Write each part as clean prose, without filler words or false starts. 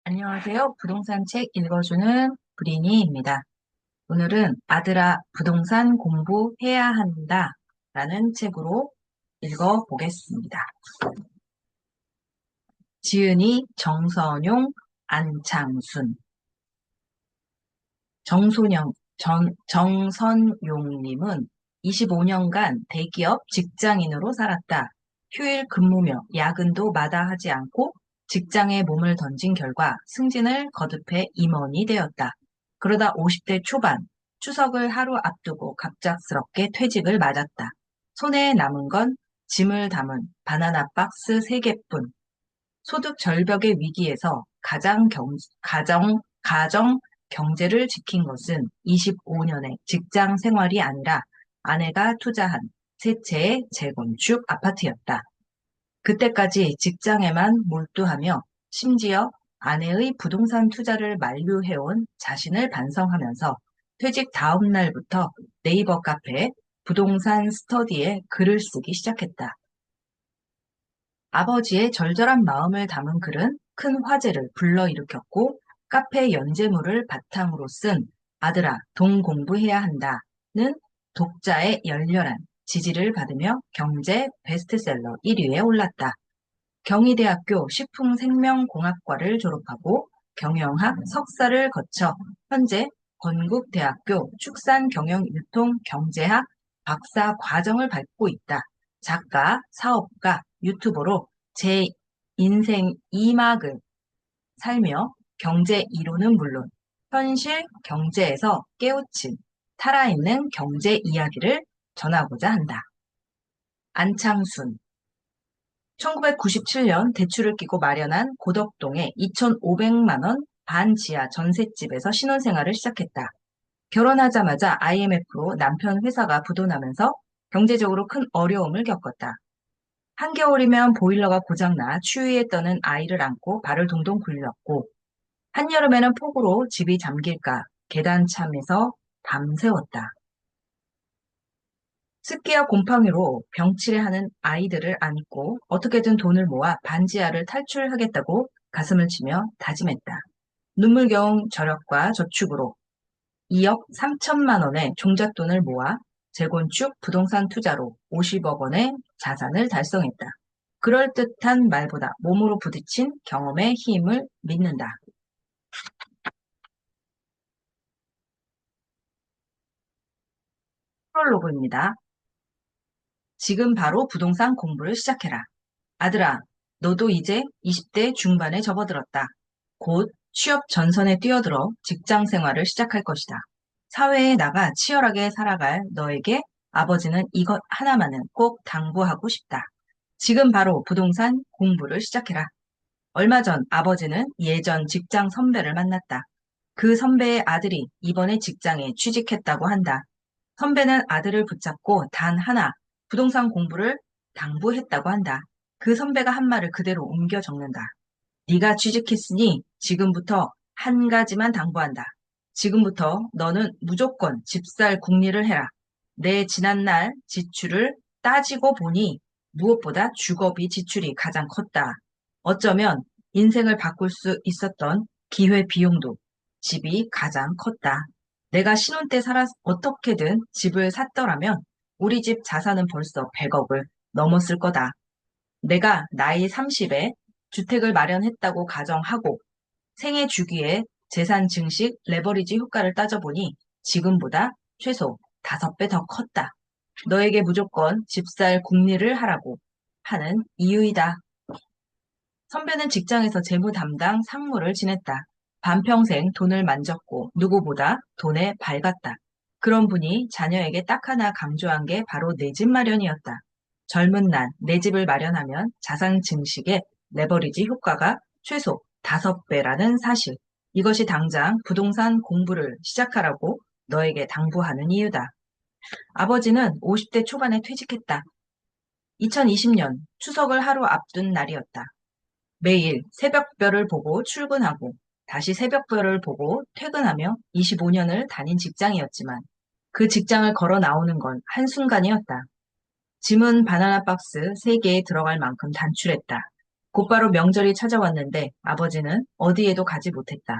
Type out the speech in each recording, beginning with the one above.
안녕하세요. 부동산 책 읽어주는 브리니입니다. 오늘은 아들아, 부동산 공부해야 한다 라는 책으로 읽어보겠습니다. 지은이, 정선용, 안창순, 정선용님은 25년간 대기업 직장인으로 살았다. 휴일 근무며 야근도 마다하지 않고 직장에 몸을 던진 결과 승진을 거듭해 임원이 되었다. 그러다 50대 초반, 추석을 하루 앞두고 갑작스럽게 퇴직을 맞았다. 손에 남은 건 짐을 담은 바나나 박스 3개뿐. 소득 절벽의 위기에서 가정 경제를 지킨 것은 25년의 직장 생활이 아니라 아내가 투자한 세 채의 재건축 아파트였다. 그때까지 직장에만 몰두하며 심지어 아내의 부동산 투자를 만류해온 자신을 반성하면서 퇴직 다음 날부터 네이버 카페 부동산 스터디에 글을 쓰기 시작했다. 아버지의 절절한 마음을 담은 글은 큰 화제를 불러일으켰고 카페 연재물을 바탕으로 쓴 아들아, 돈 공부해야 한다는 독자의 열렬한 지지를 받으며 경제 베스트셀러 1위에 올랐다. 경희대학교 식품생명공학과를 졸업하고 경영학 석사를 거쳐 현재 건국대학교 축산경영유통경제학 박사 과정을 밟고 있다. 작가, 사업가, 유튜버로 제 인생 2막을 살며 경제 이론은 물론 현실 경제에서 깨우친 살아있는 경제 이야기를 전하고자 한다. 안창순 1997년 대출을 끼고 마련한 고덕동의 2,500만 원 반지하 전셋집에서 신혼생활을 시작했다. 결혼하자마자 IMF로 남편 회사가 부도나면서 경제적으로 큰 어려움을 겪었다. 한겨울이면 보일러가 고장나 추위에 떠는 아이를 안고 발을 동동 굴렸고, 한여름에는 폭우로 집이 잠길까 계단참에서 밤새웠다. 습기와 곰팡이로 병치레하는 아이들을 안고 어떻게든 돈을 모아 반지하를 탈출하겠다고 가슴을 치며 다짐했다. 눈물겨운 저력과 저축으로 2억 3천만 원의 종잣돈을 모아 재건축 부동산 투자로 50억 원의 자산을 달성했다. 그럴듯한 말보다 몸으로 부딪힌 경험의 힘을 믿는다. 프롤로그입니다. 지금 바로 부동산 공부를 시작해라. 아들아, 너도 이제 20대 중반에 접어들었다. 곧 취업 전선에 뛰어들어 직장 생활을 시작할 것이다. 사회에 나가 치열하게 살아갈 너에게 아버지는 이것 하나만은 꼭 당부하고 싶다. 지금 바로 부동산 공부를 시작해라. 얼마 전 아버지는 예전 직장 선배를 만났다. 그 선배의 아들이 이번에 직장에 취직했다고 한다. 선배는 아들을 붙잡고 단 하나 부동산 공부를 당부했다고 한다. 그 선배가 한 말을 그대로 옮겨 적는다. 네가 취직했으니 지금부터 한 가지만 당부한다. 지금부터 너는 무조건 집살 궁리를 해라. 내 지난날 지출을 따지고 보니 무엇보다 주거비 지출이 가장 컸다. 어쩌면 인생을 바꿀 수 있었던 기회 비용도 집이 가장 컸다. 내가 신혼 때 어떻게든 집을 샀더라면 우리 집 자산은 벌써 100억을 넘었을 거다. 내가 나이 30에 주택을 마련했다고 가정하고 생애 주기에 재산 증식 레버리지 효과를 따져보니 지금보다 최소 5배 더 컸다. 너에게 무조건 집살 궁리를 하라고 하는 이유이다. 선배는 직장에서 재무 담당 상무를 지냈다. 반평생 돈을 만졌고 누구보다 돈에 밝았다. 그런 분이 자녀에게 딱 하나 강조한 게 바로 내 집 마련이었다. 젊은 날 내 집을 마련하면 자산 증식의 레버리지 효과가 최소 5배라는 사실. 이것이 당장 부동산 공부를 시작하라고 너에게 당부하는 이유다. 아버지는 50대 초반에 퇴직했다. 2020년 추석을 하루 앞둔 날이었다. 매일 새벽별을 보고 출근하고 다시 새벽별을 보고 퇴근하며 25년을 다닌 직장이었지만 그 직장을 걸어 나오는 건 한순간이었다. 짐은 바나나 박스 3개에 들어갈 만큼 단출했다. 곧바로 명절이 찾아왔는데 아버지는 어디에도 가지 못했다.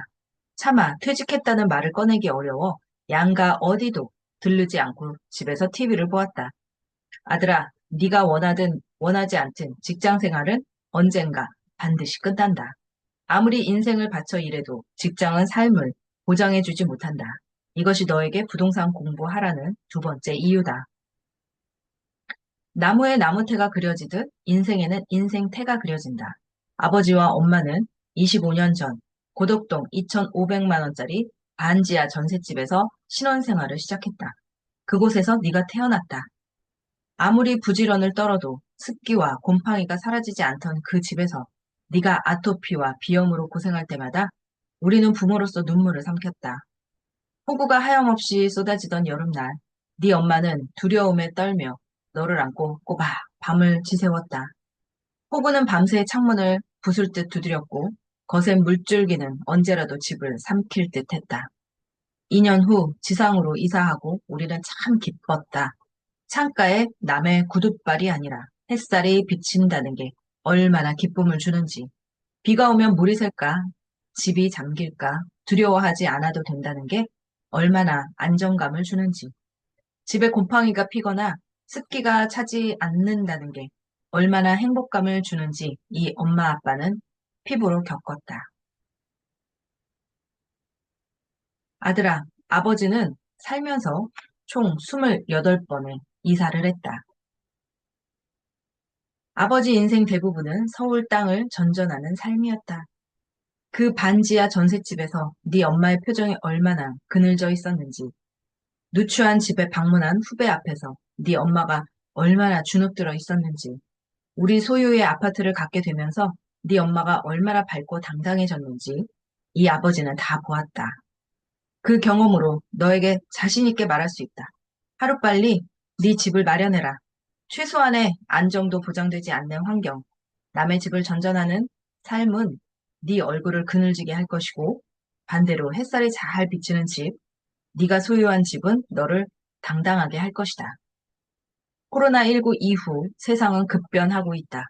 차마 퇴직했다는 말을 꺼내기 어려워 양가 어디도 들르지 않고 집에서 TV를 보았다. 아들아, 네가 원하든 원하지 않든 직장 생활은 언젠가 반드시 끝난다. 아무리 인생을 바쳐 일해도 직장은 삶을 보장해주지 못한다. 이것이 너에게 부동산 공부하라는 두 번째 이유다. 나무에 나무태가 그려지듯 인생에는 인생태가 그려진다. 아버지와 엄마는 25년 전 고덕동 2,500만 원짜리 반지하 전셋집에서 신혼생활을 시작했다. 그곳에서 네가 태어났다. 아무리 부지런을 떨어도 습기와 곰팡이가 사라지지 않던 그 집에서 네가 아토피와 비염으로 고생할 때마다 우리는 부모로서 눈물을 삼켰다. 폭우가 하염없이 쏟아지던 여름날, 네 엄마는 두려움에 떨며 너를 안고 꼬박 밤을 지새웠다. 폭우는 밤새 창문을 부술 듯 두드렸고 거센 물줄기는 언제라도 집을 삼킬 듯 했다. 2년 후 지상으로 이사하고 우리는 참 기뻤다. 창가에 남의 구둣발이 아니라 햇살이 비친다는 게 얼마나 기쁨을 주는지. 비가 오면 물이 셀까? 집이 잠길까? 두려워하지 않아도 된다는 게 얼마나 안정감을 주는지. 집에 곰팡이가 피거나 습기가 차지 않는다는 게 얼마나 행복감을 주는지 이 엄마 아빠는 피부로 겪었다. 아들아, 아버지는 살면서 총 28번의 이사를 했다. 아버지 인생 대부분은 서울 땅을 전전하는 삶이었다. 그 반지하 전셋집에서 네 엄마의 표정이 얼마나 그늘져 있었는지, 누추한 집에 방문한 후배 앞에서 네 엄마가 얼마나 주눅들어 있었는지, 우리 소유의 아파트를 갖게 되면서 네 엄마가 얼마나 밝고 당당해졌는지 이 아버지는 다 보았다. 그 경험으로 너에게 자신 있게 말할 수 있다. 하루빨리 네 집을 마련해라. 최소한의 안정도 보장되지 않는 환경, 남의 집을 전전하는 삶은 네 얼굴을 그늘지게 할 것이고 반대로 햇살이 잘 비치는 집, 네가 소유한 집은 너를 당당하게 할 것이다. 코로나19 이후 세상은 급변하고 있다.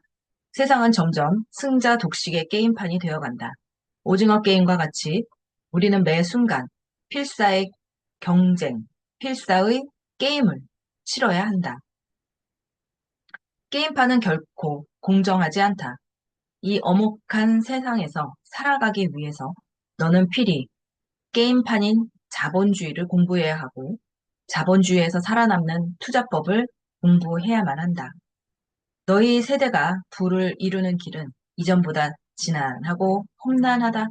세상은 점점 승자 독식의 게임판이 되어간다. 오징어 게임과 같이 우리는 매 순간 필사의 경쟁, 필사의 게임을 치러야 한다. 게임판은 결코 공정하지 않다. 이 엄혹한 세상에서 살아가기 위해서 너는 필히 게임판인 자본주의를 공부해야 하고 자본주의에서 살아남는 투자법을 공부해야만 한다. 너희 세대가 부를 이루는 길은 이전보다 진한하고 험난하다.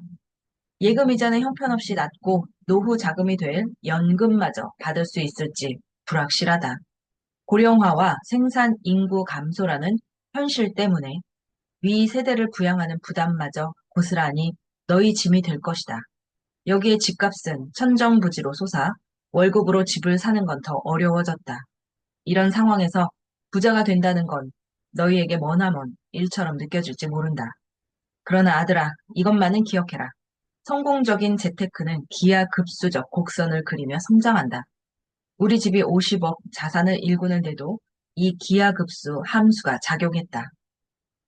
예금 이자는 형편없이 낮고 노후 자금이 될 연금마저 받을 수 있을지 불확실하다. 고령화와 생산 인구 감소라는 현실 때문에 위 세대를 부양하는 부담마저 고스란히 너희 짐이 될 것이다. 여기에 집값은 천정부지로 솟아 월급으로 집을 사는 건 더 어려워졌다. 이런 상황에서 부자가 된다는 건 너희에게 머나먼 일처럼 느껴질지 모른다. 그러나 아들아, 이것만은 기억해라. 성공적인 재테크는 기하급수적 곡선을 그리며 성장한다. 우리 집이 50억 자산을 일구는데도 이 기하급수 함수가 작용했다.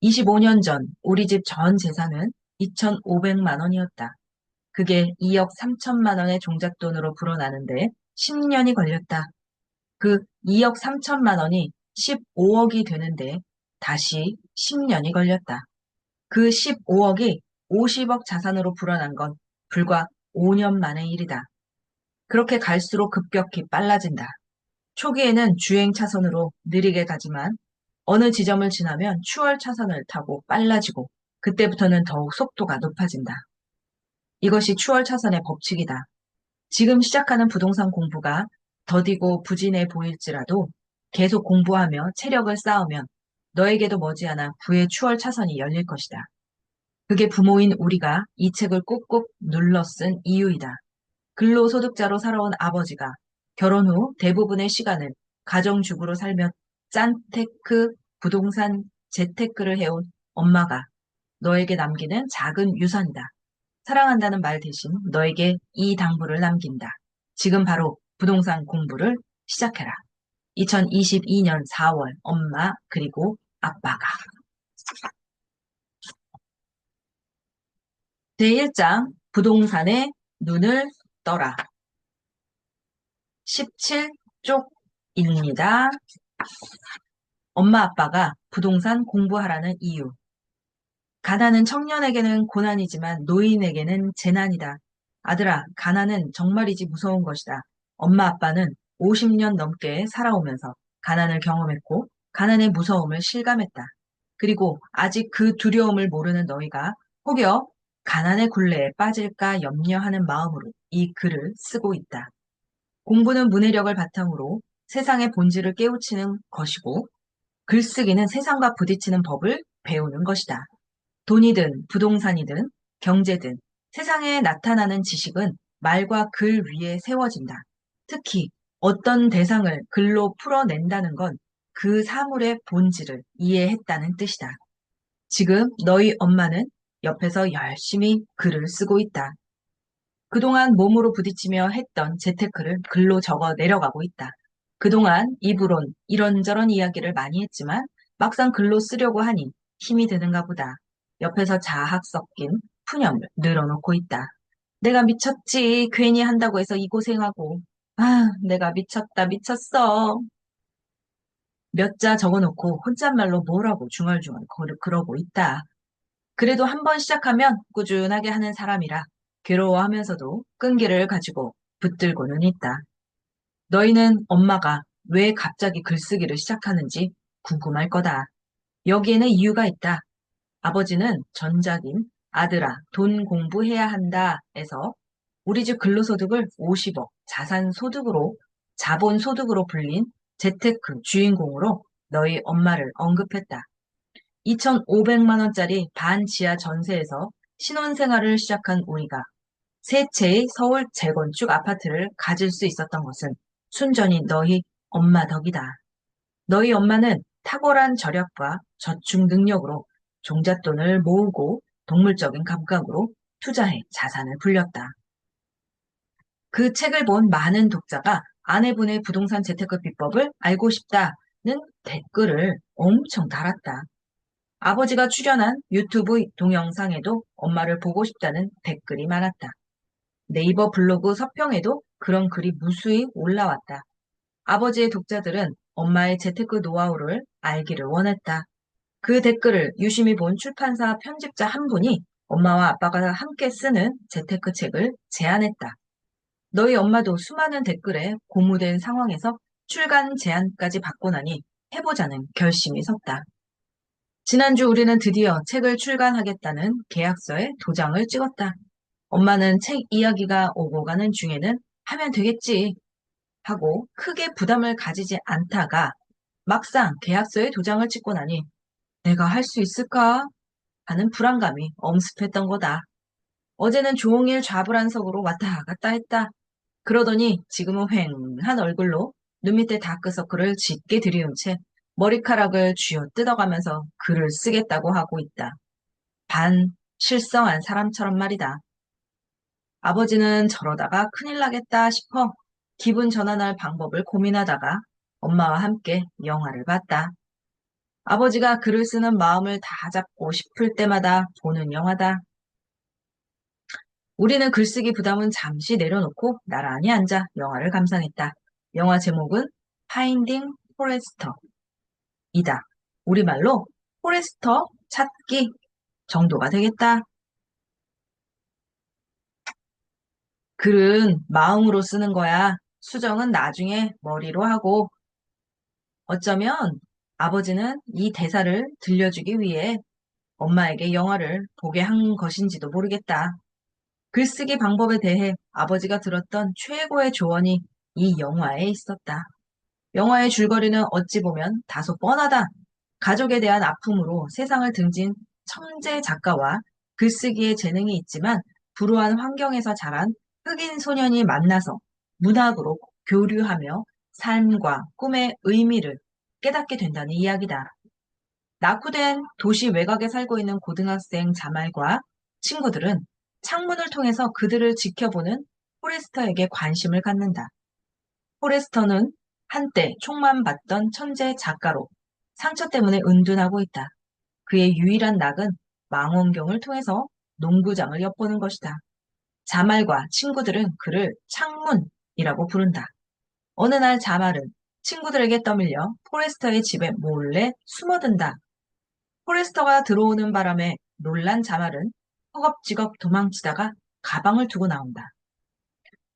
25년 전 우리 집 전 재산은 2,500만 원이었다. 그게 2억 3천만 원의 종잣돈으로 불어나는데 10년이 걸렸다. 그 2억 3천만 원이 15억이 되는데 다시 10년이 걸렸다. 그 15억이 50억 자산으로 불어난 건 불과 5년 만의 일이다. 그렇게 갈수록 급격히 빨라진다. 초기에는 주행 차선으로 느리게 가지만 어느 지점을 지나면 추월 차선을 타고 빨라지고 그때부터는 더욱 속도가 높아진다. 이것이 추월 차선의 법칙이다. 지금 시작하는 부동산 공부가 더디고 부진해 보일지라도 계속 공부하며 체력을 쌓으면 너에게도 머지않아 부의 추월 차선이 열릴 것이다. 그게 부모인 우리가 이 책을 꾹꾹 눌러 쓴 이유이다. 근로소득자로 살아온 아버지가 결혼 후 대부분의 시간을 가정주부로 살며 짠테크 부동산 재테크를 해온 엄마가 너에게 남기는 작은 유산이다. 사랑한다는 말 대신 너에게 이 당부를 남긴다. 지금 바로 부동산 공부를 시작해라. 2022년 4월 엄마 그리고 아빠가 제1장 부동산에 눈을 떠라. 17쪽입니다. 엄마 아빠가 부동산 공부하라는 이유. 가난은 청년에게는 고난이지만 노인에게는 재난이다. 아들아, 가난은 정말이지 무서운 것이다. 엄마 아빠는 50년 넘게 살아오면서 가난을 경험했고 가난의 무서움을 실감했다. 그리고 아직 그 두려움을 모르는 너희가 혹여 가난의 굴레에 빠질까 염려하는 마음으로 이 글을 쓰고 있다. 공부는 문해력을 바탕으로 세상의 본질을 깨우치는 것이고 글쓰기는 세상과 부딪히는 법을 배우는 것이다. 돈이든 부동산이든 경제든 세상에 나타나는 지식은 말과 글 위에 세워진다. 특히 어떤 대상을 글로 풀어낸다는 건 그 사물의 본질을 이해했다는 뜻이다. 지금 너희 엄마는 옆에서 열심히 글을 쓰고 있다. 그동안 몸으로 부딪히며 했던 재테크를 글로 적어 내려가고 있다. 그동안 입으론 이런저런 이야기를 많이 했지만 막상 글로 쓰려고 하니 힘이 드는가 보다. 옆에서 자학 섞인 푸념을 늘어놓고 있다. 내가 미쳤지. 괜히 한다고 해서 이 고생하고. 아, 내가 미쳤다, 미쳤어. 몇 자 적어놓고 혼잣말로 뭐라고 중얼중얼 그러고 있다. 그래도 한 번 시작하면 꾸준하게 하는 사람이라 괴로워하면서도 끈기를 가지고 붙들고는 있다. 너희는 엄마가 왜 갑자기 글쓰기를 시작하는지 궁금할 거다. 여기에는 이유가 있다. 아버지는 전작인 아들아, 돈 공부해야 한다에서 우리 집 근로소득을 50억 자산소득으로, 자본소득으로 불린 재테크 주인공으로 너희 엄마를 언급했다. 2,500만 원짜리 반지하 전세에서 신혼생활을 시작한 우리가 세 채의 서울 재건축 아파트를 가질 수 있었던 것은 순전히 너희 엄마 덕이다. 너희 엄마는 탁월한 절약과 저축 능력으로 종잣돈을 모으고 동물적인 감각으로 투자해 자산을 불렸다. 그 책을 본 많은 독자가 아내분의 부동산 재테크 비법을 알고 싶다는 댓글을 엄청 달았다. 아버지가 출연한 유튜브 동영상에도 엄마를 보고 싶다는 댓글이 많았다. 네이버 블로그 서평에도 그런 글이 무수히 올라왔다. 아버지의 독자들은 엄마의 재테크 노하우를 알기를 원했다. 그 댓글을 유심히 본 출판사 편집자 한 분이 엄마와 아빠가 함께 쓰는 재테크 책을 제안했다. 너희 엄마도 수많은 댓글에 고무된 상황에서 출간 제안까지 받고 나니 해보자는 결심이 섰다. 지난주 우리는 드디어 책을 출간하겠다는 계약서에 도장을 찍었다. 엄마는 책 이야기가 오고 가는 중에는 하면 되겠지 하고 크게 부담을 가지지 않다가 막상 계약서에 도장을 찍고 나니 내가 할 수 있을까 하는 불안감이 엄습했던 거다. 어제는 종일 좌불안석으로 왔다 갔다 했다. 그러더니 지금은 휑한 얼굴로 눈 밑에 다크서클을 짙게 들이운 채 머리카락을 쥐어 뜯어가면서 글을 쓰겠다고 하고 있다. 반 실성한 사람처럼 말이다. 아버지는 저러다가 큰일 나겠다 싶어 기분 전환할 방법을 고민하다가 엄마와 함께 영화를 봤다. 아버지가 글을 쓰는 마음을 다 잡고 싶을 때마다 보는 영화다. 우리는 글쓰기 부담은 잠시 내려놓고 나란히 앉아 영화를 감상했다. 영화 제목은 파인딩 포레스터이다. 우리말로 포레스터 찾기 정도가 되겠다. 글은 마음으로 쓰는 거야. 수정은 나중에 머리로 하고. 어쩌면 아버지는 이 대사를 들려주기 위해 엄마에게 영화를 보게 한 것인지도 모르겠다. 글쓰기 방법에 대해 아버지가 들었던 최고의 조언이 이 영화에 있었다. 영화의 줄거리는 어찌 보면 다소 뻔하다. 가족에 대한 아픔으로 세상을 등진 천재 작가와 글쓰기에 재능이 있지만 불우한 환경에서 자란 흑인 소년이 만나서 문학으로 교류하며 삶과 꿈의 의미를 깨닫게 된다는 이야기다. 낙후된 도시 외곽에 살고 있는 고등학생 자말과 친구들은 창문을 통해서 그들을 지켜보는 포레스터에게 관심을 갖는다. 포레스터는 한때 총만 받던 천재 작가로 상처 때문에 은둔하고 있다. 그의 유일한 낙은 망원경을 통해서 농구장을 엿보는 것이다. 자말과 친구들은 그를 창문이라고 부른다. 어느 날 자말은 친구들에게 떠밀려 포레스터의 집에 몰래 숨어든다. 포레스터가 들어오는 바람에 놀란 자말은 허겁지겁 도망치다가 가방을 두고 나온다.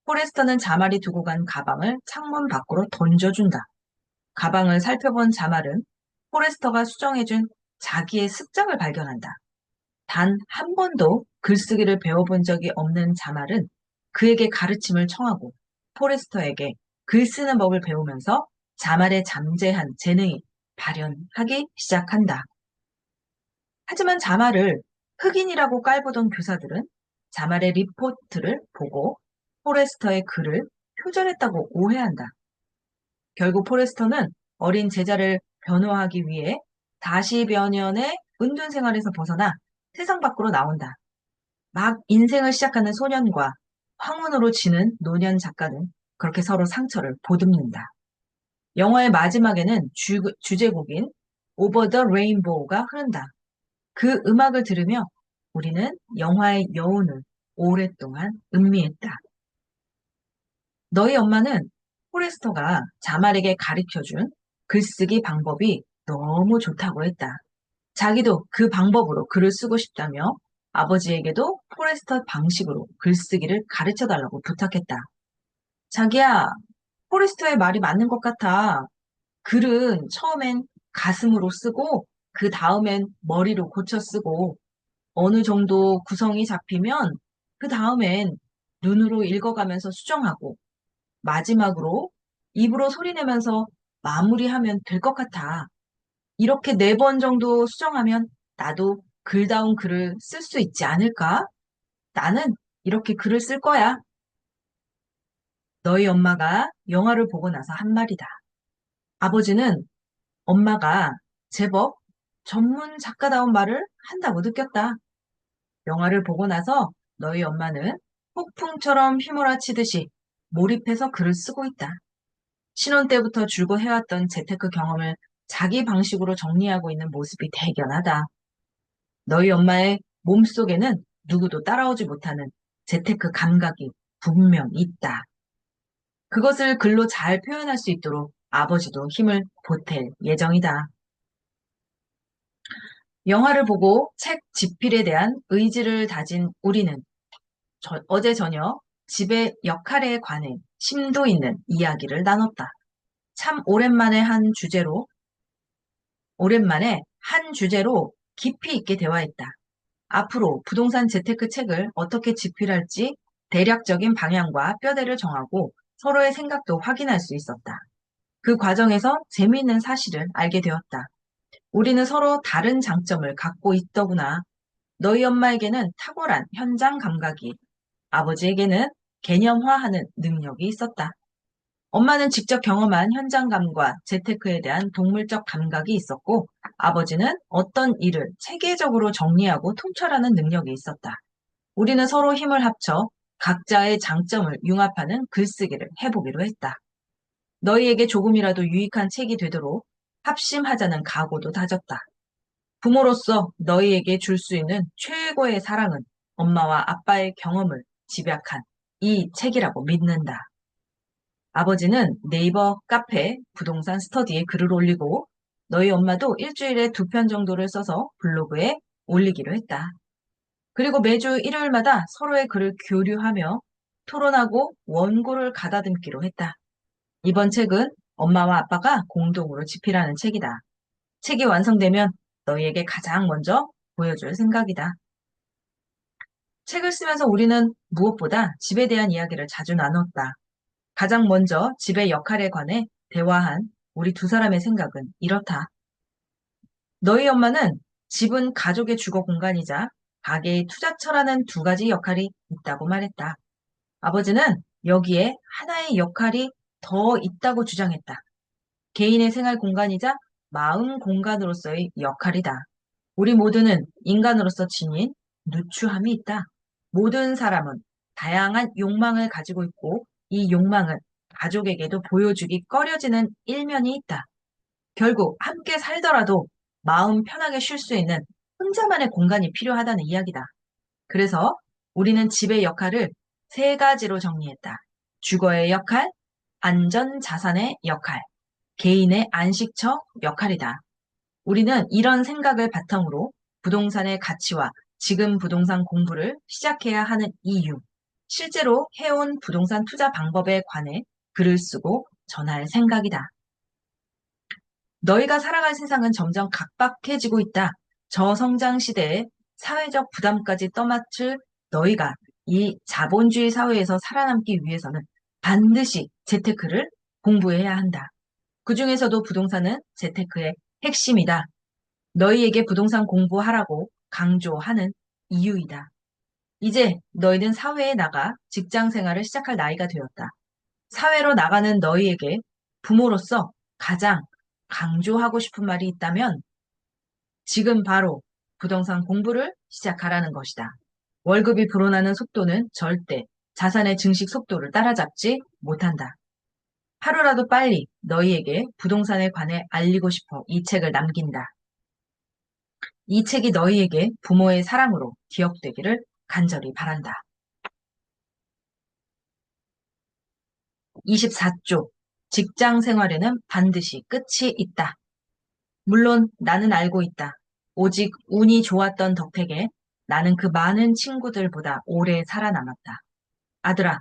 포레스터는 자말이 두고 간 가방을 창문 밖으로 던져준다. 가방을 살펴본 자말은 포레스터가 수정해준 자기의 습작을 발견한다. 단 한 번도 글쓰기를 배워본 적이 없는 자말은 그에게 가르침을 청하고 포레스터에게 글 쓰는 법을 배우면서 자말의 잠재한 재능이 발현하기 시작한다. 하지만 자말을 흑인이라고 깔보던 교사들은 자말의 리포트를 보고 포레스터의 글을 표절했다고 오해한다. 결국 포레스터는 어린 제자를 변호하기 위해 다시 변연의 은둔 생활에서 벗어나 세상 밖으로 나온다. 막 인생을 시작하는 소년과 황혼으로 지는 노년 작가는 그렇게 서로 상처를 보듬는다. 영화의 마지막에는 주제곡인 Over the Rainbow가 흐른다. 그 음악을 들으며 우리는 영화의 여운을 오랫동안 음미했다. 너희 엄마는 포레스터가 자말에게 가르쳐준 글쓰기 방법이 너무 좋다고 했다. 자기도 그 방법으로 글을 쓰고 싶다며 아버지에게도 포레스터 방식으로 글쓰기를 가르쳐 달라고 부탁했다. 자기야, 포레스터의 말이 맞는 것 같아. 글은 처음엔 가슴으로 쓰고 그 다음엔 머리로 고쳐 쓰고 어느 정도 구성이 잡히면 그 다음엔 눈으로 읽어가면서 수정하고 마지막으로 입으로 소리내면서 마무리하면 될 것 같아. 이렇게 4번 정도 수정하면 나도 글다운 글을 쓸 수 있지 않을까? 나는 이렇게 글을 쓸 거야. 너희 엄마가 영화를 보고 나서 한 말이다. 아버지는 엄마가 제법 전문 작가다운 말을 한다고 느꼈다. 영화를 보고 나서 너희 엄마는 폭풍처럼 휘몰아치듯이 몰입해서 글을 쓰고 있다. 신혼 때부터 줄곧 해왔던 재테크 경험을 자기 방식으로 정리하고 있는 모습이 대견하다. 너희 엄마의 몸속에는 누구도 따라오지 못하는 재테크 감각이 분명 있다. 그것을 글로 잘 표현할 수 있도록 아버지도 힘을 보탤 예정이다. 영화를 보고 책 집필에 대한 의지를 다진 우리는 어제 저녁 집의 역할에 관해 심도 있는 이야기를 나눴다. 참 오랜만에 한 주제로 깊이 있게 대화했다. 앞으로 부동산 재테크 책을 어떻게 집필할지 대략적인 방향과 뼈대를 정하고 서로의 생각도 확인할 수 있었다. 그 과정에서 재미있는 사실을 알게 되었다. 우리는 서로 다른 장점을 갖고 있더구나. 너희 엄마에게는 탁월한 현장 감각이, 아버지에게는 개념화하는 능력이 있었다. 엄마는 직접 경험한 현장감과 재테크에 대한 동물적 감각이 있었고, 아버지는 어떤 일을 체계적으로 정리하고 통찰하는 능력이 있었다. 우리는 서로 힘을 합쳐 각자의 장점을 융합하는 글쓰기를 해보기로 했다. 너희에게 조금이라도 유익한 책이 되도록 합심하자는 각오도 다졌다. 부모로서 너희에게 줄 수 있는 최고의 사랑은 엄마와 아빠의 경험을 집약한 이 책이라고 믿는다. 아버지는 네이버 카페 부동산 스터디에 글을 올리고 너희 엄마도 일주일에 2편 정도를 써서 블로그에 올리기로 했다. 그리고 매주 일요일마다 서로의 글을 교류하며 토론하고 원고를 가다듬기로 했다. 이번 책은 엄마와 아빠가 공동으로 집필하는 책이다. 책이 완성되면 너희에게 가장 먼저 보여줄 생각이다. 책을 쓰면서 우리는 무엇보다 집에 대한 이야기를 자주 나눴다. 가장 먼저 집의 역할에 관해 대화한 우리 두 사람의 생각은 이렇다. 너희 엄마는 집은 가족의 주거 공간이자 가게의 투자처라는 2가지 역할이 있다고 말했다. 아버지는 여기에 하나의 역할이 더 있다고 주장했다. 개인의 생활 공간이자 마음 공간으로서의 역할이다. 우리 모두는 인간으로서 지닌 누추함이 있다. 모든 사람은 다양한 욕망을 가지고 있고 이 욕망은 가족에게도 보여주기 꺼려지는 일면이 있다. 결국 함께 살더라도 마음 편하게 쉴 수 있는 혼자만의 공간이 필요하다는 이야기다. 그래서 우리는 집의 역할을 세 가지로 정리했다. 주거의 역할, 안전 자산의 역할, 개인의 안식처 역할이다. 우리는 이런 생각을 바탕으로 부동산의 가치와 지금 부동산 공부를 시작해야 하는 이유, 실제로 해온 부동산 투자 방법에 관해 글을 쓰고 전할 생각이다. 너희가 살아갈 세상은 점점 각박해지고 있다. 저성장 시대에 사회적 부담까지 떠맡을 너희가 이 자본주의 사회에서 살아남기 위해서는 반드시 재테크를 공부해야 한다. 그중에서도 부동산은 재테크의 핵심이다. 너희에게 부동산 공부하라고 강조하는 이유이다. 이제 너희는 사회에 나가 직장 생활을 시작할 나이가 되었다. 사회로 나가는 너희에게 부모로서 가장 강조하고 싶은 말이 있다면 지금 바로 부동산 공부를 시작하라는 것이다. 월급이 불어나는 속도는 절대 자산의 증식 속도를 따라잡지 못한다. 하루라도 빨리 너희에게 부동산에 관해 알리고 싶어 이 책을 남긴다. 이 책이 너희에게 부모의 사랑으로 기억되기를 간절히 바란다. 24조. 직장 생활에는 반드시 끝이 있다. 물론 나는 알고 있다. 오직 운이 좋았던 덕택에 나는 그 많은 친구들보다 오래 살아남았다. 아들아,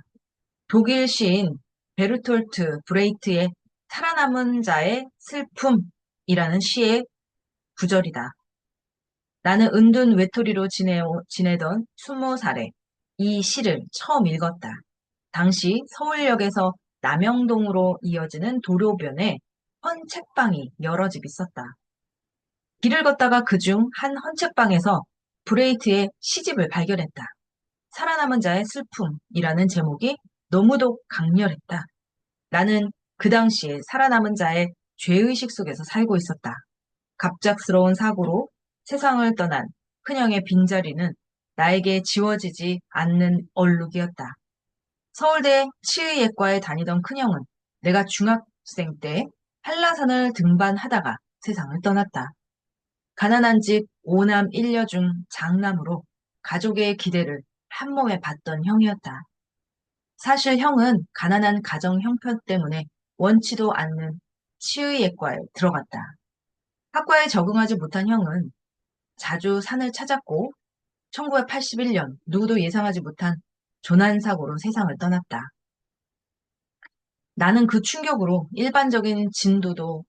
독일 시인 베르톨트 브레이트의 살아남은 자의 슬픔이라는 시의 구절이다. 나는 은둔 외톨이로 지내던 20살에 이 시를 처음 읽었다. 당시 서울역에서 남영동으로 이어지는 도로변에 헌책방이 여러 집 있었다. 길을 걷다가 그중 한 헌책방에서 브레이트의 시집을 발견했다. 살아남은 자의 슬픔이라는 제목이 너무도 강렬했다. 나는 그 당시에 살아남은 자의 죄의식 속에서 살고 있었다. 갑작스러운 사고로 세상을 떠난 큰형의 빈자리는 나에게 지워지지 않는 얼룩이었다. 서울대 치의예과에 다니던 큰형은 내가 중학생 때 한라산을 등반하다가 세상을 떠났다. 가난한 집 5남 1녀 중 장남으로 가족의 기대를 한 몸에 받던 형이었다. 사실 형은 가난한 가정 형편 때문에 원치도 않는 치의예과에 들어갔다. 학과에 적응하지 못한 형은 자주 산을 찾았고 1981년 누구도 예상하지 못한 조난사고로 세상을 떠났다. 나는 그 충격으로 일반적인 진로도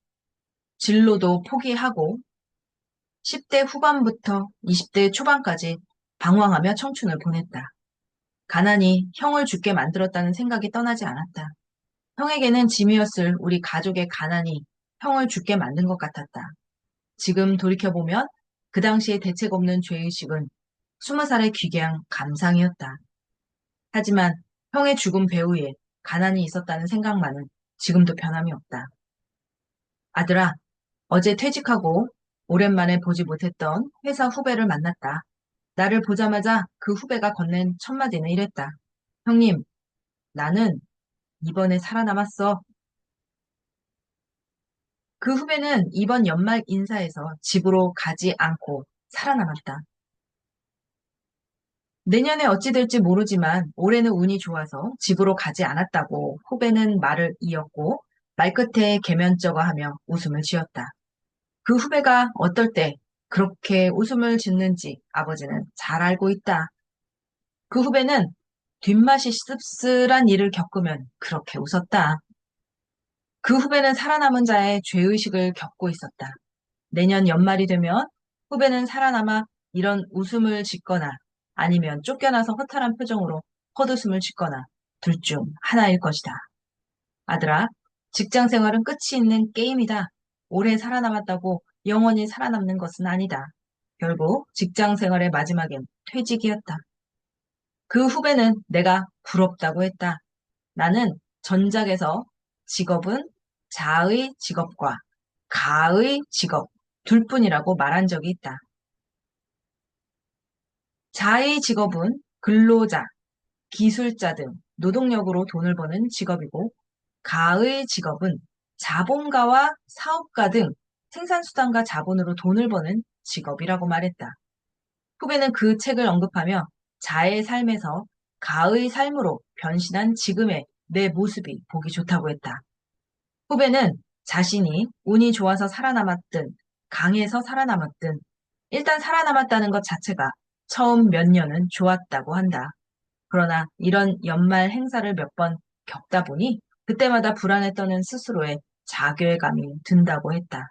포기하고 10대 후반부터 20대 초반까지 방황하며 청춘을 보냈다. 가난이 형을 죽게 만들었다는 생각이 떠나지 않았다. 형에게는 짐이었을 우리 가족의 가난이 형을 죽게 만든 것 같았다. 지금 돌이켜보면 그 당시의 대책 없는 죄의식은 20살의 귀개한 감상이었다. 하지만 형의 죽음 배후에 가난이 있었다는 생각만은 지금도 변함이 없다. 아들아, 어제 퇴직하고 오랜만에 보지 못했던 회사 후배를 만났다. 나를 보자마자 그 후배가 건넨 첫 마디는 이랬다. 형님, 나는 이번에 살아남았어. 그 후배는 이번 연말 인사에서 집으로 가지 않고 살아남았다. 내년에 어찌 될지 모르지만 올해는 운이 좋아서 집으로 가지 않았다고 후배는 말을 이었고 말끝에 개면쩍어하며 웃음을 지었다. 그 후배가 어떨 때 그렇게 웃음을 짓는지 아버지는 잘 알고 있다. 그 후배는 뒷맛이 씁쓸한 일을 겪으면 그렇게 웃었다. 그 후배는 살아남은 자의 죄의식을 겪고 있었다. 내년 연말이 되면 후배는 살아남아 이런 웃음을 짓거나 아니면 쫓겨나서 허탈한 표정으로 헛웃음을 짓거나 둘 중 하나일 것이다. 아들아, 직장 생활은 끝이 있는 게임이다. 오래 살아남았다고 영원히 살아남는 것은 아니다. 결국 직장 생활의 마지막엔 퇴직이었다. 그 후배는 내가 부럽다고 했다. 나는 전작에서 직업은 자의 직업과 가의 직업 둘뿐이라고 말한 적이 있다. 자의 직업은 근로자, 기술자 등 노동력으로 돈을 버는 직업이고 가의 직업은 자본가와 사업가 등 생산수단과 자본으로 돈을 버는 직업이라고 말했다. 후배는 그 책을 언급하며 자의 삶에서 가의 삶으로 변신한 지금의 내 모습이 보기 좋다고 했다. 후배는 자신이 운이 좋아서 살아남았든 강해서 살아남았든 일단 살아남았다는 것 자체가 처음 몇 년은 좋았다고 한다. 그러나 이런 연말 행사를 몇 번 겪다 보니 그때마다 불안에 떠는 스스로의 자괴감이 든다고 했다.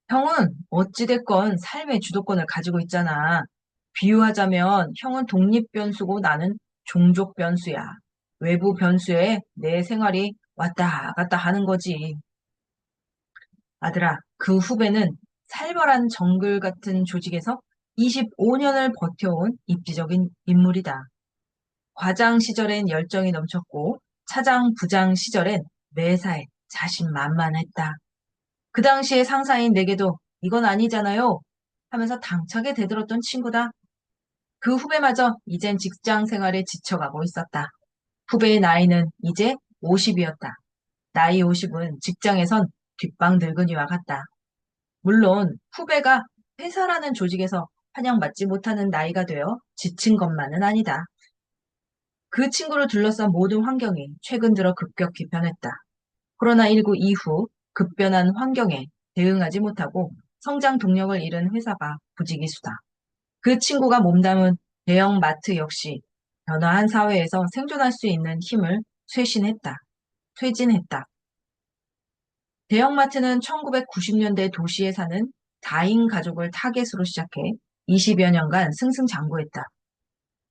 형은 어찌됐건 삶의 주도권을 가지고 있잖아. 비유하자면 형은 독립 변수고 나는 종족 변수야. 외부 변수에 내 생활이 왔다 갔다 하는 거지. 아들아, 그 후배는 살벌한 정글 같은 조직에서 25년을 버텨온 입지적인 인물이다. 과장 시절엔 열정이 넘쳤고 차장, 부장 시절엔 매사에 자신만만했다. 그 당시에 상사인 내게도 이건 아니잖아요 하면서 당차게 대들었던 친구다. 그 후배마저 이젠 직장 생활에 지쳐가고 있었다. 후배의 나이는 이제 50이었다. 나이 50은 직장에선 뒷방 늙은이와 같다. 물론 후배가 회사라는 조직에서 환영받지 못하는 나이가 되어 지친 것만은 아니다. 그 친구를 둘러싼 모든 환경이 최근 들어 급격히 변했다. 코로나19 이후 급변한 환경에 대응하지 못하고 성장 동력을 잃은 회사가 부지기수다. 그 친구가 몸담은 대형 마트 역시 변화한 사회에서 생존할 수 있는 힘을 쇄신했다. 대형마트는 1990년대 도시에 사는 4인 가족을 타겟으로 시작해 20여 년간 승승장구했다.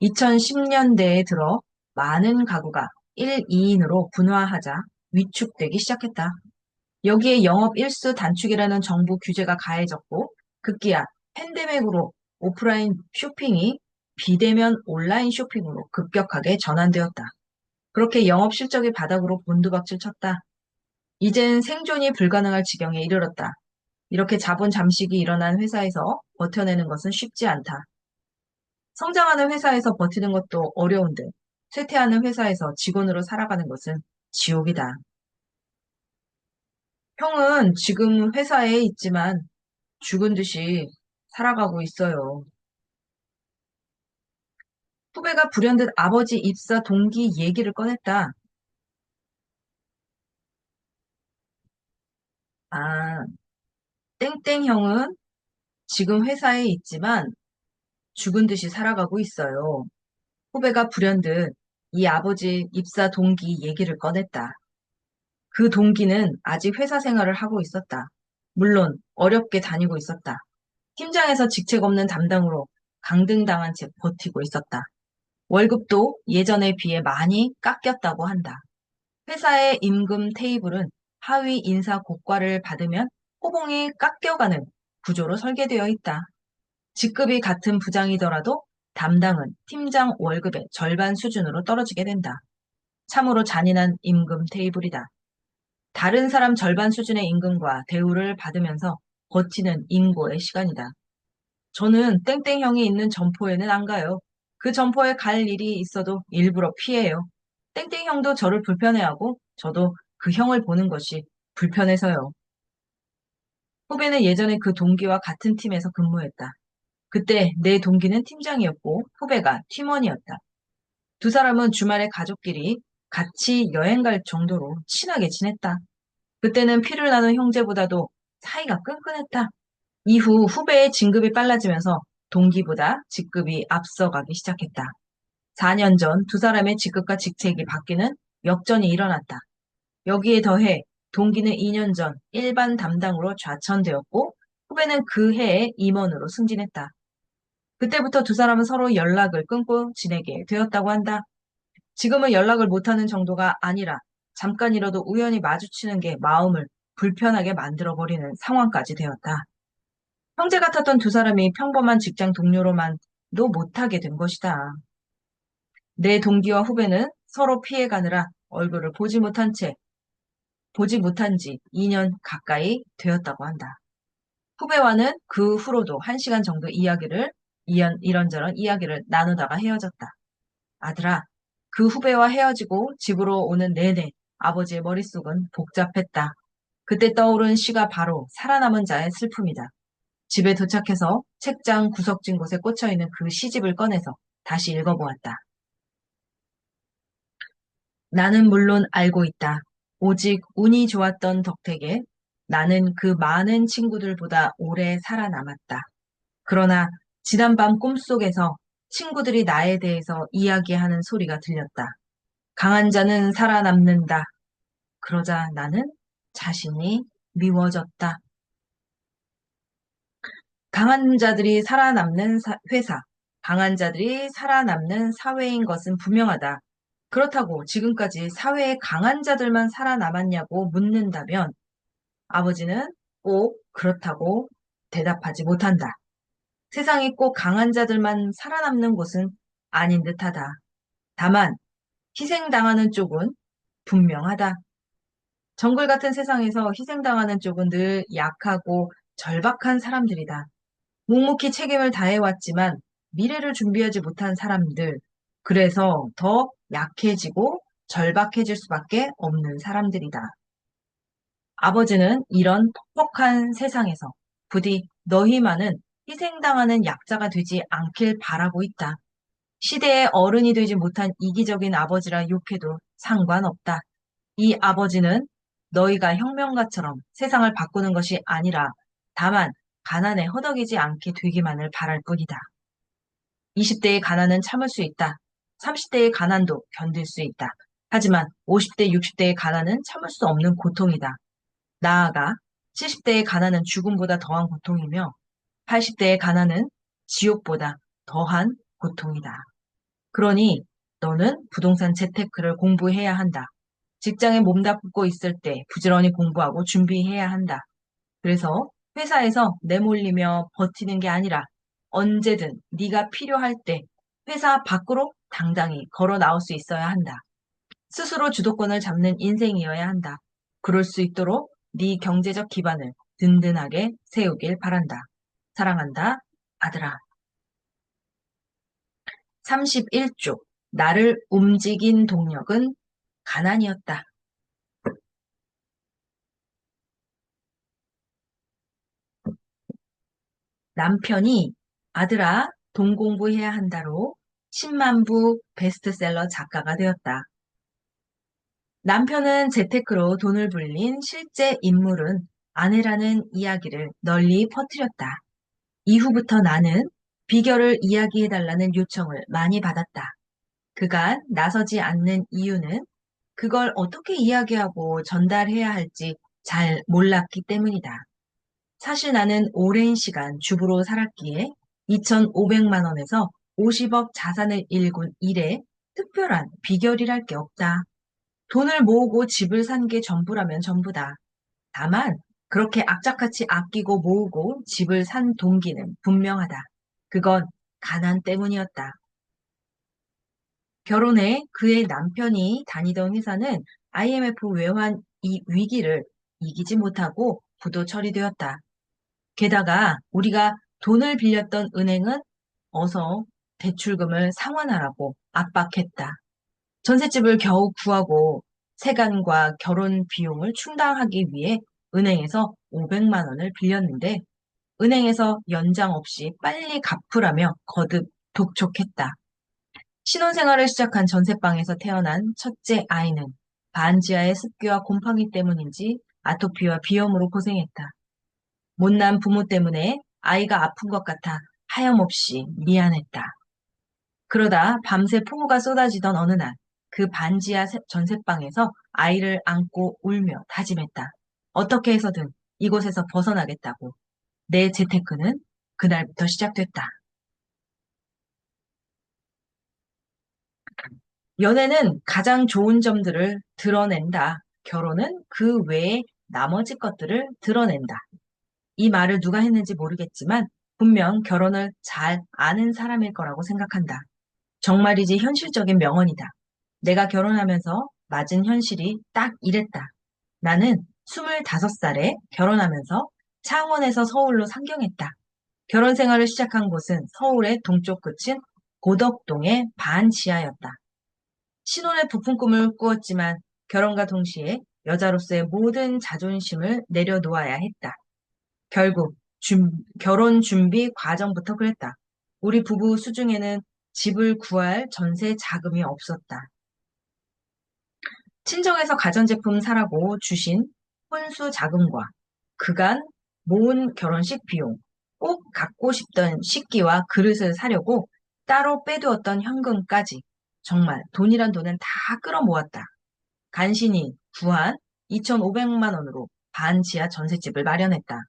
2010년대에 들어 많은 가구가 1, 2인으로 분화하자 위축되기 시작했다. 여기에 영업 일수 단축이라는 정부 규제가 가해졌고 급기야 팬데믹으로 오프라인 쇼핑이 비대면 온라인 쇼핑으로 급격하게 전환되었다. 그렇게 영업 실적이 바닥으로 곤두박질 쳤다. 이젠 생존이 불가능할 지경에 이르렀다. 이렇게 자본 잠식이 일어난 회사에서 버텨내는 것은 쉽지 않다. 성장하는 회사에서 버티는 것도 어려운데 쇠퇴하는 회사에서 직원으로 살아가는 것은 지옥이다. 형은 지금 회사에 있지만 죽은 듯이 살아가고 있어요. 후배가 불현듯 아버지 입사 동기 얘기를 꺼냈다. 아, 땡땡 형은 지금 회사에 있지만 죽은 듯이 살아가고 있어요. 후배가 불현듯 이 아버지 입사 동기 얘기를 꺼냈다. 그 동기는 아직 회사 생활을 하고 있었다. 물론 어렵게 다니고 있었다. 팀장에서 직책 없는 담당으로 강등당한 채 버티고 있었다. 월급도 예전에 비해 많이 깎였다고 한다. 회사의 임금 테이블은 하위 인사 고과를 받으면 호봉이 깎여가는 구조로 설계되어 있다. 직급이 같은 부장이더라도 담당은 팀장 월급의 절반 수준으로 떨어지게 된다. 참으로 잔인한 임금 테이블이다. 다른 사람 절반 수준의 임금과 대우를 받으면서 버티는 인고의 시간이다. 저는 땡땡 형이 있는 점포에는 안 가요. 그 점포에 갈 일이 있어도 일부러 피해요. 땡땡 형도 저를 불편해하고 저도 그 형을 보는 것이 불편해서요. 후배는 예전에 그 동기와 같은 팀에서 근무했다. 그때 내 동기는 팀장이었고 후배가 팀원이었다. 두 사람은 주말에 가족끼리 같이 여행 갈 정도로 친하게 지냈다. 그때는 피를 나눈 형제보다도 사이가 끈끈했다. 이후 후배의 진급이 빨라지면서 동기보다 직급이 앞서가기 시작했다. 4년 전 두 사람의 직급과 직책이 바뀌는 역전이 일어났다. 여기에 더해 동기는 2년 전 일반 담당으로 좌천되었고 후배는 그 해에 임원으로 승진했다. 그때부터 두 사람은 서로 연락을 끊고 지내게 되었다고 한다. 지금은 연락을 못하는 정도가 아니라 잠깐이라도 우연히 마주치는 게 마음을 불편하게 만들어버리는 상황까지 되었다. 형제 같았던 두 사람이 평범한 직장 동료로만도 못하게 된 것이다. 내 동기와 후배는 서로 피해가느라 얼굴을 보지 못한 지 2년 가까이 되었다고 한다. 후배와는 그 후로도 1시간 정도 이런저런 이야기를 나누다가 헤어졌다. 아들아, 그 후배와 헤어지고 집으로 오는 내내 아버지의 머릿속은 복잡했다. 그때 떠오른 시가 바로 살아남은 자의 슬픔이다. 집에 도착해서 책장 구석진 곳에 꽂혀있는 그 시집을 꺼내서 다시 읽어보았다. 나는 물론 알고 있다. 오직 운이 좋았던 덕택에 나는 그 많은 친구들보다 오래 살아남았다. 그러나 지난밤 꿈속에서 친구들이 나에 대해서 이야기하는 소리가 들렸다. 강한 자는 살아남는다. 그러자 나는 자신이 미워졌다. 강한 자들이 살아남는 회사, 강한 자들이 살아남는 사회인 것은 분명하다. 그렇다고 지금까지 사회에 강한 자들만 살아남았냐고 묻는다면 아버지는 꼭 그렇다고 대답하지 못한다. 세상에 꼭 강한 자들만 살아남는 곳은 아닌 듯하다. 다만 희생당하는 쪽은 분명하다. 정글 같은 세상에서 희생당하는 쪽은 늘 약하고 절박한 사람들이다. 묵묵히 책임을 다해왔지만 미래를 준비하지 못한 사람들, 그래서 더 약해지고 절박해질 수밖에 없는 사람들이다. 아버지는 이런 퍽퍽한 세상에서 부디 너희만은 희생당하는 약자가 되지 않길 바라고 있다. 시대의 어른이 되지 못한 이기적인 아버지라 욕해도 상관없다. 이 아버지는 너희가 혁명가처럼 세상을 바꾸는 것이 아니라 다만 가난에 허덕이지 않게 되기만을 바랄 뿐이다. 20대의 가난은 참을 수 있다. 30대의 가난도 견딜 수 있다. 하지만 50대, 60대의 가난은 참을 수 없는 고통이다. 나아가 70대의 가난은 죽음보다 더한 고통이며 80대의 가난은 지옥보다 더한 고통이다. 그러니 너는 부동산 재테크를 공부해야 한다. 직장에 몸담고 있을 때 부지런히 공부하고 준비해야 한다. 그래서 회사에서 내몰리며 버티는 게 아니라 언제든 네가 필요할 때 회사 밖으로 당당히 걸어 나올 수 있어야 한다. 스스로 주도권을 잡는 인생이어야 한다. 그럴 수 있도록 네 경제적 기반을 든든하게 세우길 바란다. 사랑한다, 아들아. 31쪽. 나를 움직인 동력은 가난이었다. 남편이 아들아, 돈 공부해야 한다로 10만 부 베스트셀러 작가가 되었다. 남편은 재테크로 돈을 불린 실제 인물은 아내라는 이야기를 널리 퍼뜨렸다. 이후부터 나는 비결을 이야기해달라는 요청을 많이 받았다. 그간 나서지 않는 이유는 그걸 어떻게 이야기하고 전달해야 할지 잘 몰랐기 때문이다. 사실 나는 오랜 시간 주부로 살았기에 2,500만 원에서 50억 자산을 일군 일에 특별한 비결이랄 게 없다. 돈을 모으고 집을 산 게 전부라면 전부다. 다만 그렇게 악착같이 아끼고 모으고 집을 산 동기는 분명하다. 그건 가난 때문이었다. 결혼해 그의 남편이 다니던 회사는 IMF 외환 이 위기를 이기지 못하고 부도 처리되었다. 게다가 우리가 돈을 빌렸던 은행은 어서 대출금을 상환하라고 압박했다. 전셋집을 겨우 구하고 세간과 결혼 비용을 충당하기 위해 은행에서 500만 원을 빌렸는데 은행에서 연장 없이 빨리 갚으라며 거듭 독촉했다. 신혼생활을 시작한 전셋방에서 태어난 첫째 아이는 반지하의 습기와 곰팡이 때문인지 아토피와 비염으로 고생했다. 못난 부모 때문에 아이가 아픈 것 같아 하염없이 미안했다. 그러다 밤새 폭우가 쏟아지던 어느 날, 그 반지하 전셋방에서 아이를 안고 울며 다짐했다. 어떻게 해서든 이곳에서 벗어나겠다고. 내 재테크는 그날부터 시작됐다. 연애는 가장 좋은 점들을 드러낸다. 결혼은 그 외에 나머지 것들을 드러낸다. 이 말을 누가 했는지 모르겠지만 분명 결혼을 잘 아는 사람일 거라고 생각한다. 정말이지 현실적인 명언이다. 내가 결혼하면서 맞은 현실이 딱 이랬다. 나는 25살에 결혼하면서 창원에서 서울로 상경했다. 결혼 생활을 시작한 곳은 서울의 동쪽 끝인 고덕동의 반지하였다. 신혼의 부푼 꿈을 꾸었지만 결혼과 동시에 여자로서의 모든 자존심을 내려놓아야 했다. 결국 결혼 준비 과정부터 그랬다. 우리 부부 수중에는 집을 구할 전세 자금이 없었다. 친정에서 가전제품 사라고 주신 혼수 자금과 그간 모은 결혼식 비용, 꼭 갖고 싶던 식기와 그릇을 사려고 따로 빼두었던 현금까지 정말 돈이란 돈은 다 끌어모았다. 간신히 구한 2,500만 원으로 반지하 전셋집을 마련했다.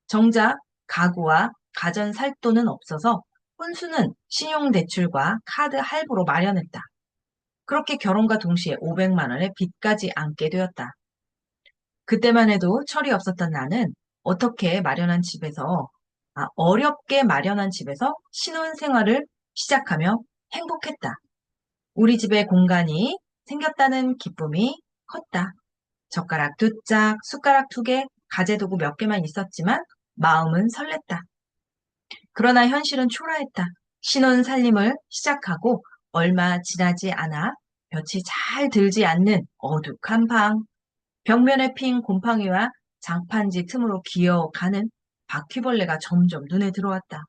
정작 가구와 가전 살 돈은 없어서 혼수는 신용대출과 카드 할부로 마련했다. 그렇게 결혼과 동시에 500만 원의 빚까지 안게 되었다. 그때만 해도 철이 없었던 나는 어렵게 마련한 집에서 신혼생활을 시작하며 행복했다. 우리 집에 공간이 생겼다는 기쁨이 컸다. 젓가락 2짝, 숟가락 2개, 가재도구 몇 개만 있었지만 마음은 설렜다. 그러나 현실은 초라했다. 신혼 살림을 시작하고 얼마 지나지 않아 볕이 잘 들지 않는 어둑한 방, 벽면에 핀 곰팡이와 장판지 틈으로 기어가는 바퀴벌레가 점점 눈에 들어왔다.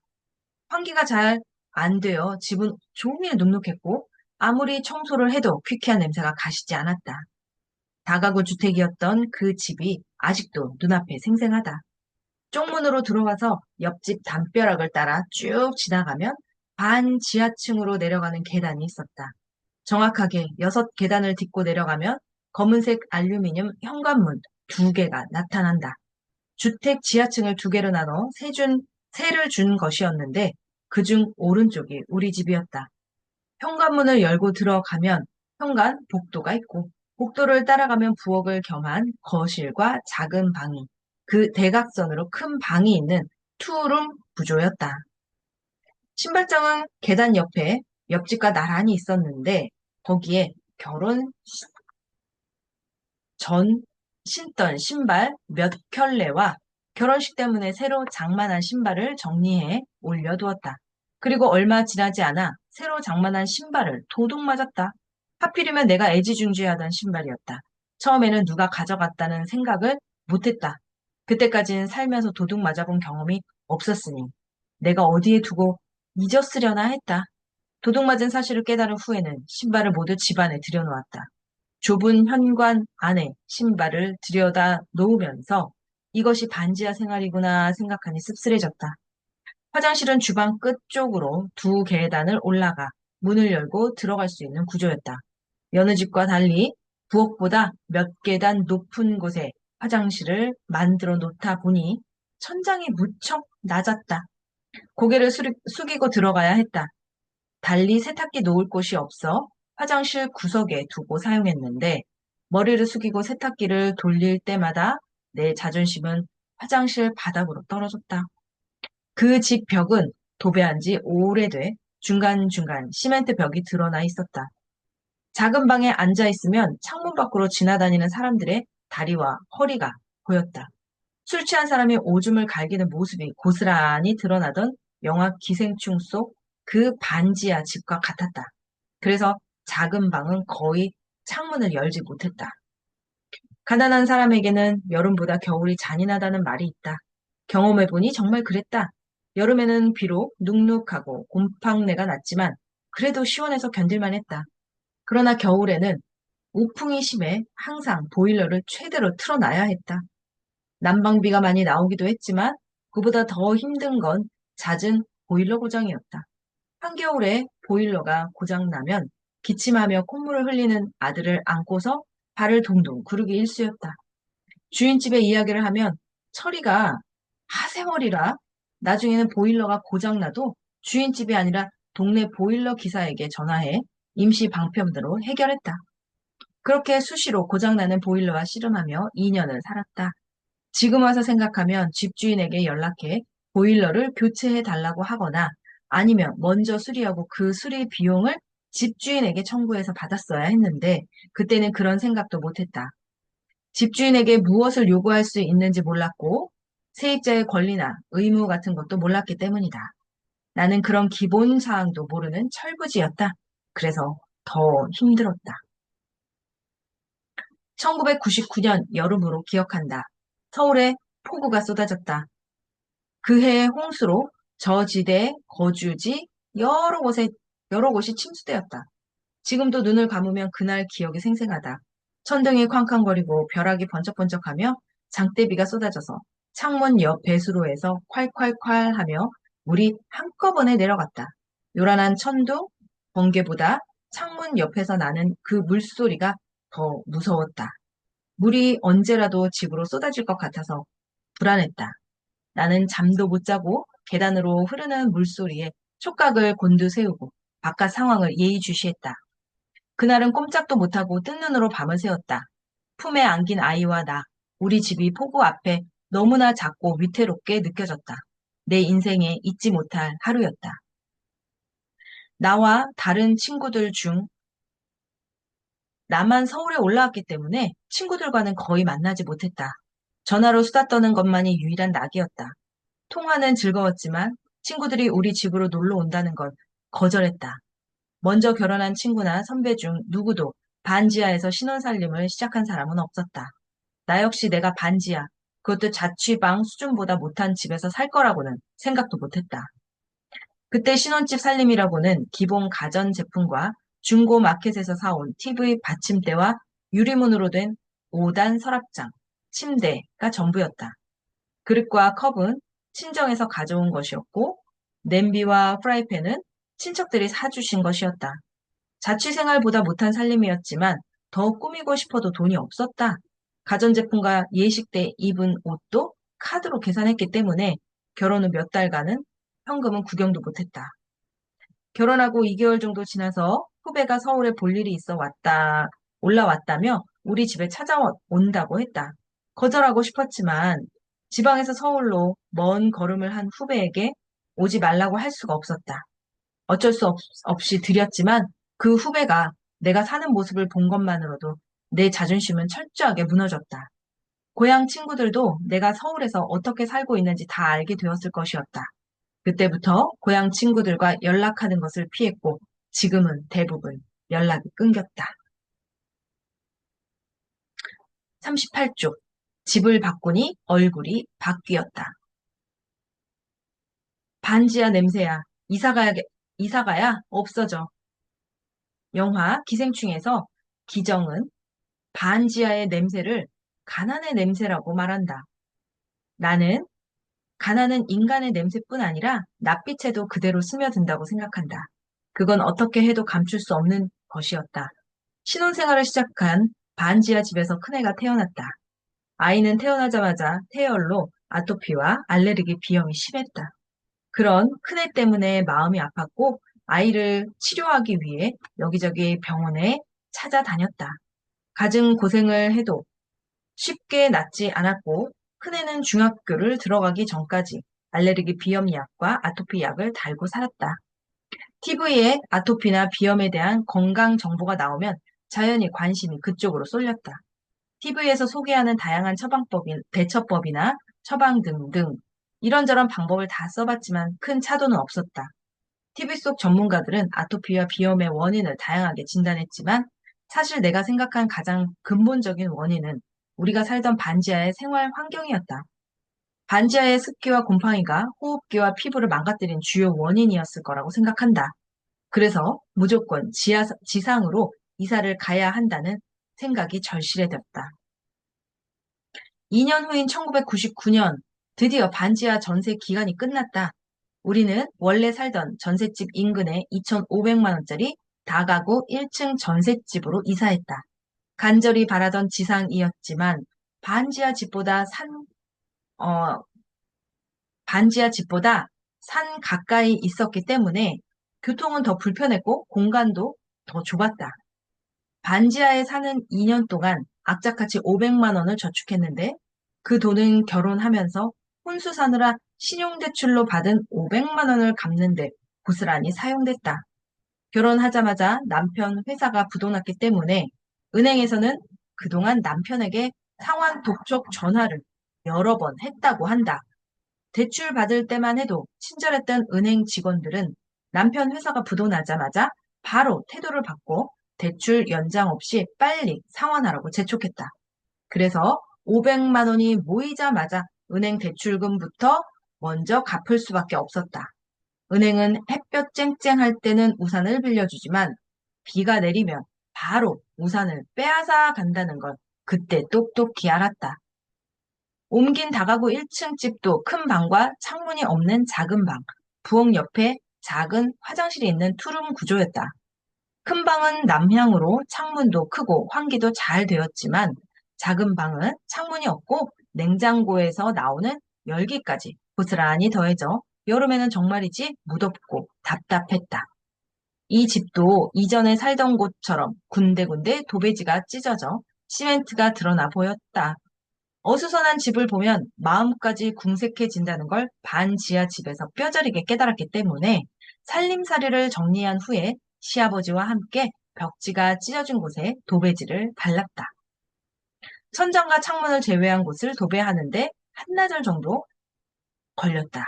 환기가 잘 안 되어 집은 종일 눅눅했고 아무리 청소를 해도 퀴퀴한 냄새가 가시지 않았다. 다가구 주택이었던 그 집이 아직도 눈앞에 생생하다. 쪽문으로 들어와서 옆집 담벼락을 따라 쭉 지나가면 반 지하층으로 내려가는 계단이 있었다. 정확하게 6계단을 딛고 내려가면 검은색 알루미늄 현관문 2개가 나타난다. 주택 지하층을 2개로 나눠 세를 준 것이었는데 그중 오른쪽이 우리 집이었다. 현관문을 열고 들어가면 현관 복도가 있고 복도를 따라가면 부엌을 겸한 거실과 작은 방이 그 대각선으로 큰 방이 있는 투룸 구조였다. 신발장은 계단 옆에 옆집과 나란히 있었는데 거기에 결혼 전 신던 신발 몇 켤레와 결혼식 때문에 새로 장만한 신발을 정리해 올려두었다. 그리고 얼마 지나지 않아 새로 장만한 신발을 도둑 맞았다. 하필이면 내가 애지중지하던 신발이었다. 처음에는 누가 가져갔다는 생각을 못했다. 그때까지는 살면서 도둑 맞아본 경험이 없었으니 내가 어디에 두고 잊었으려나 했다. 도둑 맞은 사실을 깨달은 후에는 신발을 모두 집안에 들여놓았다. 좁은 현관 안에 신발을 들여다 놓으면서 이것이 반지하 생활이구나 생각하니 씁쓸해졌다. 화장실은 주방 끝쪽으로 2계단을 올라가 문을 열고 들어갈 수 있는 구조였다. 여느 집과 달리 부엌보다 몇 계단 높은 곳에 화장실을 만들어 놓다 보니 천장이 무척 낮았다. 고개를 숙이고 들어가야 했다. 달리 세탁기 놓을 곳이 없어 화장실 구석에 두고 사용했는데 머리를 숙이고 세탁기를 돌릴 때마다 내 자존심은 화장실 바닥으로 떨어졌다. 그 집 벽은 도배한 지 오래돼 중간중간 시멘트 벽이 드러나 있었다. 작은 방에 앉아 있으면 창문 밖으로 지나다니는 사람들의 다리와 허리가 보였다. 술 취한 사람이 오줌을 갈기는 모습이 고스란히 드러나던 영화 기생충 속 그 반지하 집과 같았다. 그래서 작은 방은 거의 창문을 열지 못했다. 가난한 사람에게는 여름보다 겨울이 잔인하다는 말이 있다. 경험해보니 정말 그랬다. 여름에는 비록 눅눅하고 곰팡내가 났지만 그래도 시원해서 견딜만 했다. 그러나 겨울에는 우풍이 심해 항상 보일러를 최대로 틀어놔야 했다. 난방비가 많이 나오기도 했지만 그보다 더 힘든 건 잦은 보일러 고장이었다. 한겨울에 보일러가 고장나면 기침하며 콧물을 흘리는 아들을 안고서 발을 동동 구르기 일쑤였다. 주인집에 이야기를 하면 철이가 하세월이라 나중에는 보일러가 고장나도 주인집이 아니라 동네 보일러 기사에게 전화해 임시 방편으로 해결했다. 그렇게 수시로 고장나는 보일러와 씨름하며 2년을 살았다. 지금 와서 생각하면 집주인에게 연락해 보일러를 교체해 달라고 하거나 아니면 먼저 수리하고 그 수리 비용을 집주인에게 청구해서 받았어야 했는데 그때는 그런 생각도 못했다. 집주인에게 무엇을 요구할 수 있는지 몰랐고 세입자의 권리나 의무 같은 것도 몰랐기 때문이다. 나는 그런 기본 사항도 모르는 철부지였다. 그래서 더 힘들었다. 1999년 여름으로 기억한다. 서울에 폭우가 쏟아졌다. 그해의 홍수로 저지대, 거주지 여러 곳이 침수되었다. 지금도 눈을 감으면 그날 기억이 생생하다. 천둥이 쾅쾅거리고 벼락이 번쩍번쩍하며 장대비가 쏟아져서 창문 옆 배수로에서 콸콸콸 하며 물이 한꺼번에 내려갔다. 요란한 천둥, 번개보다 창문 옆에서 나는 그 물소리가 더 무서웠다. 물이 언제라도 집으로 쏟아질 것 같아서 불안했다. 나는 잠도 못 자고 계단으로 흐르는 물소리에 촉각을 곤두세우고 바깥 상황을 예의주시했다. 그날은 꼼짝도 못하고 뜬 눈으로 밤을 새웠다. 품에 안긴 아이와 나, 우리 집이 폭우 앞에 너무나 작고 위태롭게 느껴졌다. 내 인생에 잊지 못할 하루였다. 나와 다른 친구들 중 나만 서울에 올라왔기 때문에 친구들과는 거의 만나지 못했다. 전화로 수다 떠는 것만이 유일한 낙이었다. 통화는 즐거웠지만 친구들이 우리 집으로 놀러 온다는 걸 거절했다. 먼저 결혼한 친구나 선배 중 누구도 반지하에서 신혼살림을 시작한 사람은 없었다. 나 역시 내가 반지하, 그것도 자취방 수준보다 못한 집에서 살 거라고는 생각도 못했다. 그때 신혼집 살림이라고는 기본 가전제품과 중고 마켓에서 사온 TV 받침대와 유리문으로 된 5단 서랍장, 침대가 전부였다. 그릇과 컵은 친정에서 가져온 것이었고, 냄비와 프라이팬은 친척들이 사주신 것이었다. 자취생활보다 못한 살림이었지만 더 꾸미고 싶어도 돈이 없었다. 가전제품과 예식 때 입은 옷도 카드로 계산했기 때문에 결혼 후 몇 달간은 현금은 구경도 못했다. 결혼하고 2개월 정도 지나서 후배가 서울에 볼 일이 있어 올라왔다며 우리 집에 찾아온다고 했다. 거절하고 싶었지만 지방에서 서울로 먼 걸음을 한 후배에게 오지 말라고 할 수가 없었다. 어쩔 수 없이 드렸지만 그 후배가 내가 사는 모습을 본 것만으로도 내 자존심은 철저하게 무너졌다. 고향 친구들도 내가 서울에서 어떻게 살고 있는지 다 알게 되었을 것이었다. 그때부터 고향 친구들과 연락하는 것을 피했고 지금은 대부분 연락이 끊겼다. 38쪽. 집을 바꾸니 얼굴이 바뀌었다. 반지하 냄새야. 이사가야 없어져. 영화 기생충에서 기정은 반지하의 냄새를 가난의 냄새라고 말한다. 나는 가난은 인간의 냄새뿐 아니라 낯빛에도 그대로 스며든다고 생각한다. 그건 어떻게 해도 감출 수 없는 것이었다. 신혼생활을 시작한 반지하 집에서 큰애가 태어났다. 아이는 태어나자마자 태열로 아토피와 알레르기 비염이 심했다. 그런 큰애 때문에 마음이 아팠고 아이를 치료하기 위해 여기저기 병원에 찾아다녔다. 갖은 고생을 해도 쉽게 낫지 않았고 큰애는 중학교를 들어가기 전까지 알레르기 비염 약과 아토피 약을 달고 살았다. TV에 아토피나 비염에 대한 건강 정보가 나오면 자연히 관심이 그쪽으로 쏠렸다. TV에서 소개하는 다양한 대처법이나 처방 등등 이런저런 방법을 다 써봤지만 큰 차도는 없었다. TV 속 전문가들은 아토피와 비염의 원인을 다양하게 진단했지만 사실 내가 생각한 가장 근본적인 원인은 우리가 살던 반지하의 생활 환경이었다. 반지하의 습기와 곰팡이가 호흡기와 피부를 망가뜨린 주요 원인이었을 거라고 생각한다. 그래서 무조건 지상으로 이사를 가야 한다는 생각이 절실해졌다. 2년 후인 1999년 드디어 반지하 전세 기간이 끝났다. 우리는 원래 살던 전셋집 인근의 2,500만 원짜리 다가구 1층 전셋집으로 이사했다. 간절히 바라던 지상이었지만 반지하 집보다 어, 반지하 집보다 산 가까이 있었기 때문에 교통은 더 불편했고 공간도 더 좁았다. 반지하에 사는 2년 동안 악착같이 500만 원을 저축했는데 그 돈은 결혼하면서 혼수 사느라 신용대출로 받은 500만 원을 갚는데 고스란히 사용됐다. 결혼하자마자 남편 회사가 부도났기 때문에 은행에서는 그동안 남편에게 상환 독촉 전화를 여러 번 했다고 한다. 대출 받을 때만 해도 친절했던 은행 직원들은 남편 회사가 부도나자마자 바로 태도를 바꿔 대출 연장 없이 빨리 상환하라고 재촉했다. 그래서 500만 원이 모이자마자 은행 대출금부터 먼저 갚을 수밖에 없었다. 은행은 햇볕 쨍쨍할 때는 우산을 빌려주지만 비가 내리면 바로 우산을 빼앗아 간다는 걸 그때 똑똑히 알았다. 옮긴 다가구 1층 집도 큰 방과 창문이 없는 작은 방, 부엌 옆에 작은 화장실이 있는 투룸 구조였다. 큰 방은 남향으로 창문도 크고 환기도 잘 되었지만 작은 방은 창문이 없고 냉장고에서 나오는 열기까지 고스란히 더해져 여름에는 정말이지 무덥고 답답했다. 이 집도 이전에 살던 곳처럼 군데군데 도배지가 찢어져 시멘트가 드러나 보였다. 어수선한 집을 보면 마음까지 궁색해진다는 걸 반지하 집에서 뼈저리게 깨달았기 때문에 살림살이를 정리한 후에 시아버지와 함께 벽지가 찢어진 곳에 도배지를 발랐다. 천장과 창문을 제외한 곳을 도배하는데 한나절 정도 걸렸다.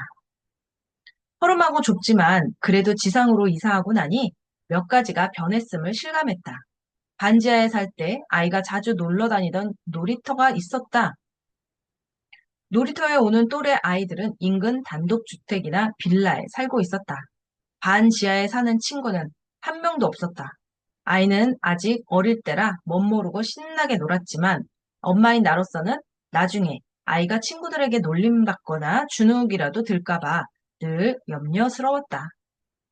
허름하고 좁지만 그래도 지상으로 이사하고 나니 몇 가지가 변했음을 실감했다. 반지하에 살 때 아이가 자주 놀러 다니던 놀이터가 있었다. 놀이터에 오는 또래 아이들은 인근 단독주택이나 빌라에 살고 있었다. 반지하에 사는 친구는 한 명도 없었다. 아이는 아직 어릴 때라 멋모르고 신나게 놀았지만 엄마인 나로서는 나중에 아이가 친구들에게 놀림받거나 주눅이라도 들까봐 늘 염려스러웠다.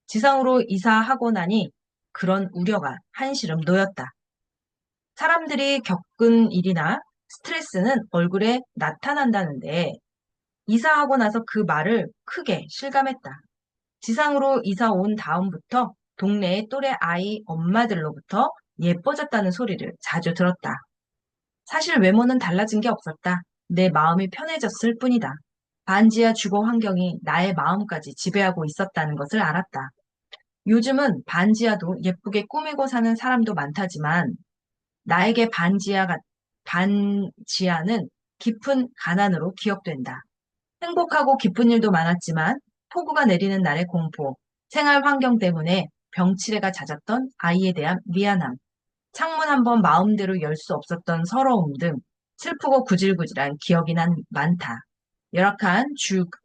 지상으로 이사하고 나니 그런 우려가 한시름 놓였다. 사람들이 겪은 일이나 스트레스는 얼굴에 나타난다는데 이사하고 나서 그 말을 크게 실감했다. 지상으로 이사 온 다음부터 동네의 또래 아이 엄마들로부터 예뻐졌다는 소리를 자주 들었다. 사실 외모는 달라진 게 없었다. 내 마음이 편해졌을 뿐이다. 반지하 주거 환경이 나의 마음까지 지배하고 있었다는 것을 알았다. 요즘은 반지하도 예쁘게 꾸미고 사는 사람도 많다지만 나에게 반지하는 깊은 가난으로 기억된다. 행복하고 기쁜 일도 많았지만 폭우가 내리는 날의 공포, 생활 환경 때문에 병치레가 잦았던 아이에 대한 미안함, 창문 한 번 마음대로 열 수 없었던 서러움 등 슬프고 구질구질한 기억이 많다. 열악한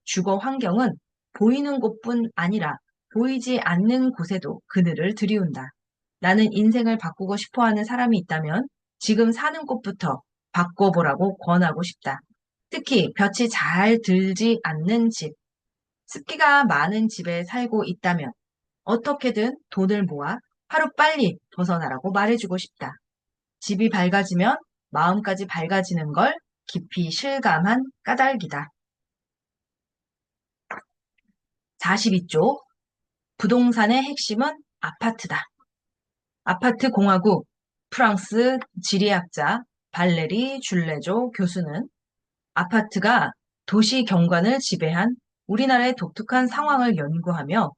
주거 환경은 보이는 곳뿐 아니라 보이지 않는 곳에도 그늘을 들이운다. 나는 인생을 바꾸고 싶어 하는 사람이 있다면 지금 사는 곳부터 바꿔보라고 권하고 싶다. 특히 볕이 잘 들지 않는 집, 습기가 많은 집에 살고 있다면 어떻게든 돈을 모아 하루빨리 벗어나라고 말해주고 싶다. 집이 밝아지면 마음까지 밝아지는 걸 깊이 실감한 까닭이다. 42쪽 부동산의 핵심은 아파트다. 아파트 공화국 프랑스 지리학자 발레리 줄레조 교수는 아파트가 도시 경관을 지배한 우리나라의 독특한 상황을 연구하며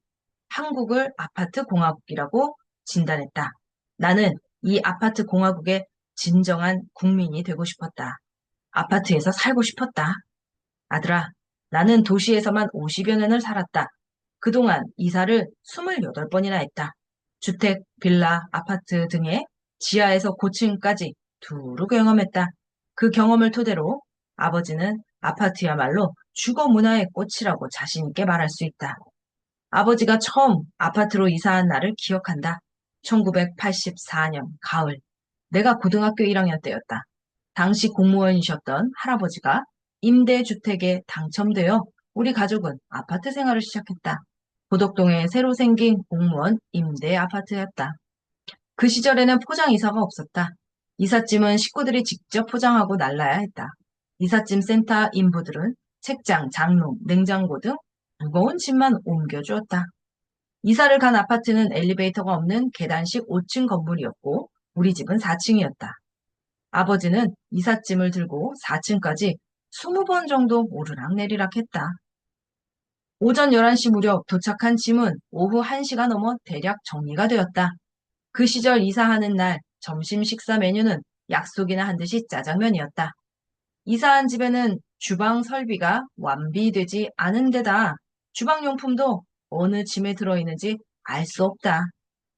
한국을 아파트 공화국이라고 진단했다. 나는 이 아파트 공화국의 진정한 국민이 되고 싶었다. 아파트에서 살고 싶었다. 아들아, 나는 도시에서만 50여 년을 살았다. 그동안 이사를 28번이나 했다. 주택, 빌라, 아파트 등의 지하에서 고층까지 두루 경험했다. 그 경험을 토대로 아버지는 아파트야말로 주거 문화의 꽃이라고 자신 있게 말할 수 있다. 아버지가 처음 아파트로 이사한 날을 기억한다. 1984년 가을. 내가 고등학교 1학년 때였다. 당시 공무원이셨던 할아버지가 임대주택에 당첨되어 우리 가족은 아파트 생활을 시작했다. 고덕동에 새로 생긴 공무원 임대 아파트였다. 그 시절에는 포장 이사가 없었다. 이삿짐은 식구들이 직접 포장하고 날라야 했다. 이삿짐 센터 인부들은 책장, 장롱, 냉장고 등 무거운 짐만 옮겨주었다. 이사를 간 아파트는 엘리베이터가 없는 계단식 5층 건물이었고 우리 집은 4층이었다. 아버지는 이삿짐을 들고 4층까지 20번 정도 오르락내리락 했다. 오전 11시 무렵 도착한 짐은 오후 1시가 넘어 대략 정리가 되었다. 그 시절 이사하는 날 점심 식사 메뉴는 약속이나 한 듯이 짜장면이었다. 이사한 집에는 주방 설비가 완비되지 않은 데다 주방용품도 어느 짐에 들어있는지 알 수 없다.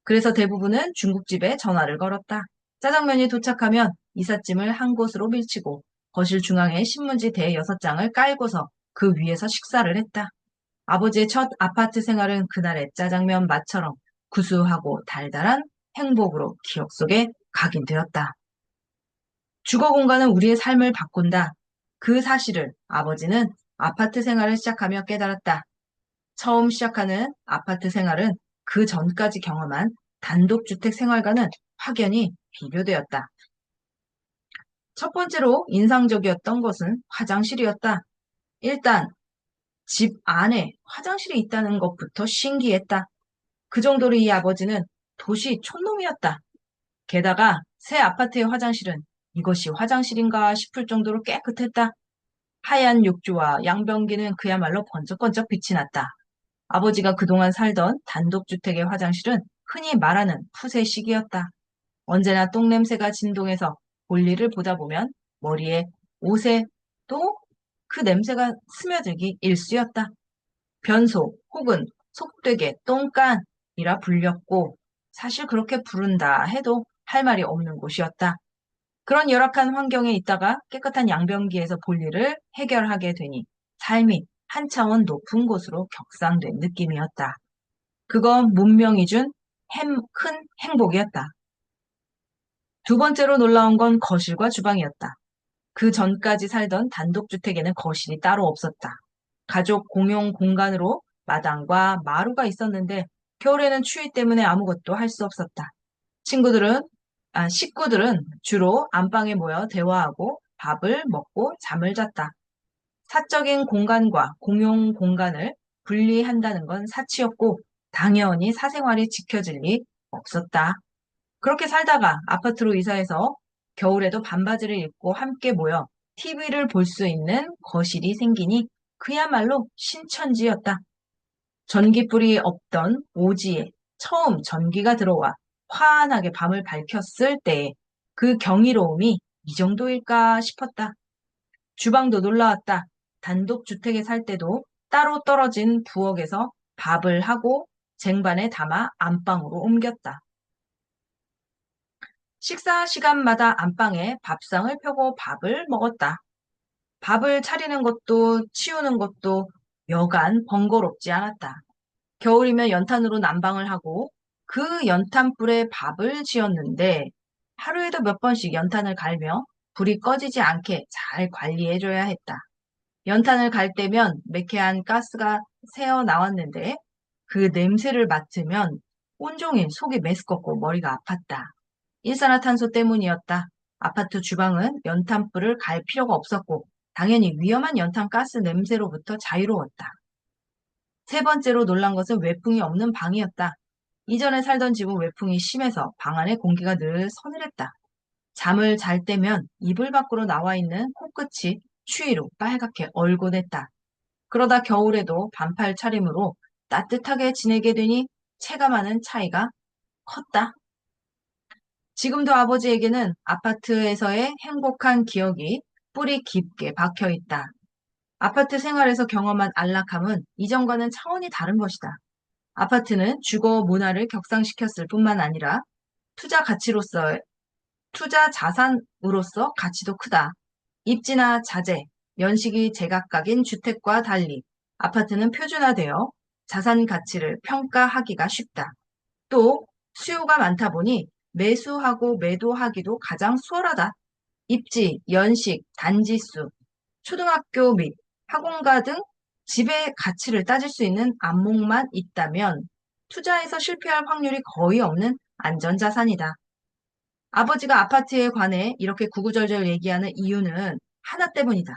그래서 대부분은 중국집에 전화를 걸었다. 짜장면이 도착하면 이삿짐을 한 곳으로 밀치고 거실 중앙에 신문지 대 6장을 깔고서 그 위에서 식사를 했다. 아버지의 첫 아파트 생활은 그날의 짜장면 맛처럼 구수하고 달달한 행복으로 기억 속에 각인되었다. 주거 공간은 우리의 삶을 바꾼다. 그 사실을 아버지는 아파트 생활을 시작하며 깨달았다. 처음 시작하는 아파트 생활은 그 전까지 경험한 단독주택 생활과는 확연히 비교되었다. 첫 번째로 인상적이었던 것은 화장실이었다. 일단 집 안에 화장실이 있다는 것부터 신기했다. 그 정도로 이 아버지는 도시 촌놈이었다. 게다가 새 아파트의 화장실은 이것이 화장실인가 싶을 정도로 깨끗했다. 하얀 욕조와 양변기는 그야말로 번쩍번쩍 빛이 났다. 아버지가 그동안 살던 단독주택의 화장실은 흔히 말하는 푸세식이었다. 언제나 똥냄새가 진동해서 볼일을 보다 보면 머리에 옷에 또 그 냄새가 스며들기 일쑤였다. 변소 혹은 속되게 똥간이라 불렸고 사실 그렇게 부른다 해도 할 말이 없는 곳이었다. 그런 열악한 환경에 있다가 깨끗한 양변기에서 볼일을 해결하게 되니 삶이 한 차원 높은 곳으로 격상된 느낌이었다. 그건 문명이 준 큰 행복이었다. 두 번째로 놀라운 건 거실과 주방이었다. 그 전까지 살던 단독주택에는 거실이 따로 없었다. 가족 공용 공간으로 마당과 마루가 있었는데 겨울에는 추위 때문에 아무것도 할 수 없었다. 식구들은 주로 안방에 모여 대화하고 밥을 먹고 잠을 잤다. 사적인 공간과 공용 공간을 분리한다는 건 사치였고 당연히 사생활이 지켜질 리 없었다. 그렇게 살다가 아파트로 이사해서 겨울에도 반바지를 입고 함께 모여 TV를 볼 수 있는 거실이 생기니 그야말로 신천지였다. 전기불이 없던 오지에 처음 전기가 들어와 환하게 밤을 밝혔을 때에 그 경이로움이 이 정도일까 싶었다. 주방도 놀라웠다. 단독주택에 살 때도 따로 떨어진 부엌에서 밥을 하고 쟁반에 담아 안방으로 옮겼다. 식사 시간마다 안방에 밥상을 펴고 밥을 먹었다. 밥을 차리는 것도 치우는 것도 여간 번거롭지 않았다. 겨울이면 연탄으로 난방을 하고 그 연탄불에 밥을 지었는데 하루에도 몇 번씩 연탄을 갈며 불이 꺼지지 않게 잘 관리해줘야 했다. 연탄을 갈 때면 매캐한 가스가 새어 나왔는데 그 냄새를 맡으면 온종일 속이 메스껍고 머리가 아팠다. 일산화탄소 때문이었다. 아파트 주방은 연탄불을 갈 필요가 없었고 당연히 위험한 연탄 가스 냄새로부터 자유로웠다. 세 번째로 놀란 것은 외풍이 없는 방이었다. 이전에 살던 집은 외풍이 심해서 방 안의 공기가 늘 서늘했다. 잠을 잘 때면 이불 밖으로 나와 있는 코끝이 추위로 빨갛게 얼곤했다. 그러다 겨울에도 반팔 차림으로 따뜻하게 지내게 되니 체감하는 차이가 컸다. 지금도 아버지에게는 아파트에서의 행복한 기억이 뿌리 깊게 박혀 있다. 아파트 생활에서 경험한 안락함은 이전과는 차원이 다른 것이다. 아파트는 주거 문화를 격상시켰을 뿐만 아니라 투자 가치로서, 투자 자산으로서 가치도 크다. 입지나 자재, 연식이 제각각인 주택과 달리 아파트는 표준화되어 자산 가치를 평가하기가 쉽다. 또 수요가 많다 보니 매수하고 매도하기도 가장 수월하다. 입지, 연식, 단지수, 초등학교 및 학원가 등 집의 가치를 따질 수 있는 안목만 있다면 투자에서 실패할 확률이 거의 없는 안전자산이다. 아버지가 아파트에 관해 이렇게 구구절절 얘기하는 이유는 하나 때문이다.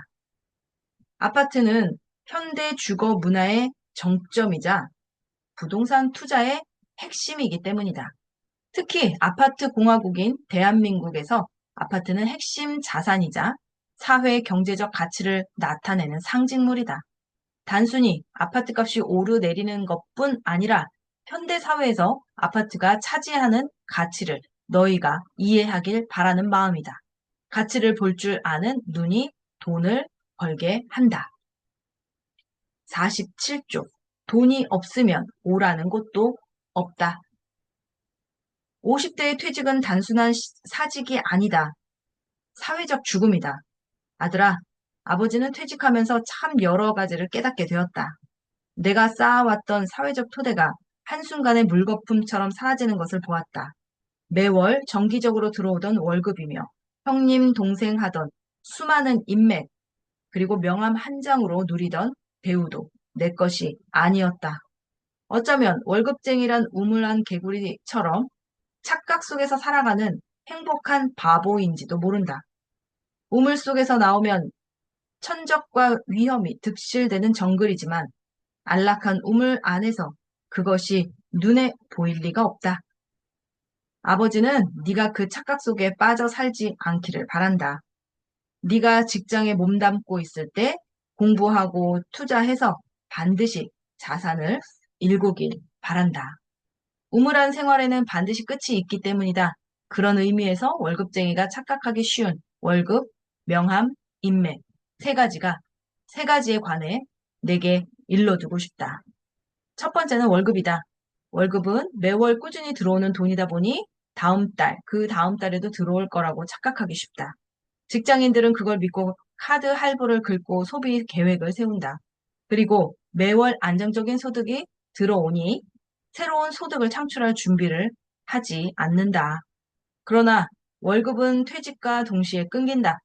아파트는 현대 주거 문화의 정점이자 부동산 투자의 핵심이기 때문이다. 특히 아파트 공화국인 대한민국에서 아파트는 핵심 자산이자 사회 경제적 가치를 나타내는 상징물이다. 단순히 아파트 값이 오르내리는 것뿐 아니라 현대 사회에서 아파트가 차지하는 가치를 너희가 이해하길 바라는 마음이다. 가치를 볼 줄 아는 눈이 돈을 벌게 한다. 47조. 돈이 없으면 오라는 곳도 없다. 50대의 퇴직은 단순한 사직이 아니다. 사회적 죽음이다. 아들아, 아버지는 퇴직하면서 참 여러 가지를 깨닫게 되었다. 내가 쌓아왔던 사회적 토대가 한순간에 물거품처럼 사라지는 것을 보았다. 매월 정기적으로 들어오던 월급이며 형님, 동생 하던 수많은 인맥, 그리고 명함 한 장으로 누리던 배우도 내 것이 아니었다. 어쩌면 월급쟁이란 우물안 개구리처럼 착각 속에서 살아가는 행복한 바보인지도 모른다. 우물 속에서 나오면 천적과 위험이 득실되는 정글이지만 안락한 우물 안에서 그것이 눈에 보일 리가 없다. 아버지는 네가 그 착각 속에 빠져 살지 않기를 바란다. 네가 직장에 몸담고 있을 때 공부하고 투자해서 반드시 자산을 일구길 바란다. 우물안 생활에는 반드시 끝이 있기 때문이다. 그런 의미에서 월급쟁이가 착각하기 쉬운 월급, 명함, 인맥 세 가지에 관해 내게 일러두고 싶다. 첫 번째는 월급이다. 월급은 매월 꾸준히 들어오는 돈이다 보니 다음 달, 그 다음 달에도 들어올 거라고 착각하기 쉽다. 직장인들은 그걸 믿고 카드 할부를 긁고 소비 계획을 세운다. 그리고 매월 안정적인 소득이 들어오니 새로운 소득을 창출할 준비를 하지 않는다. 그러나 월급은 퇴직과 동시에 끊긴다.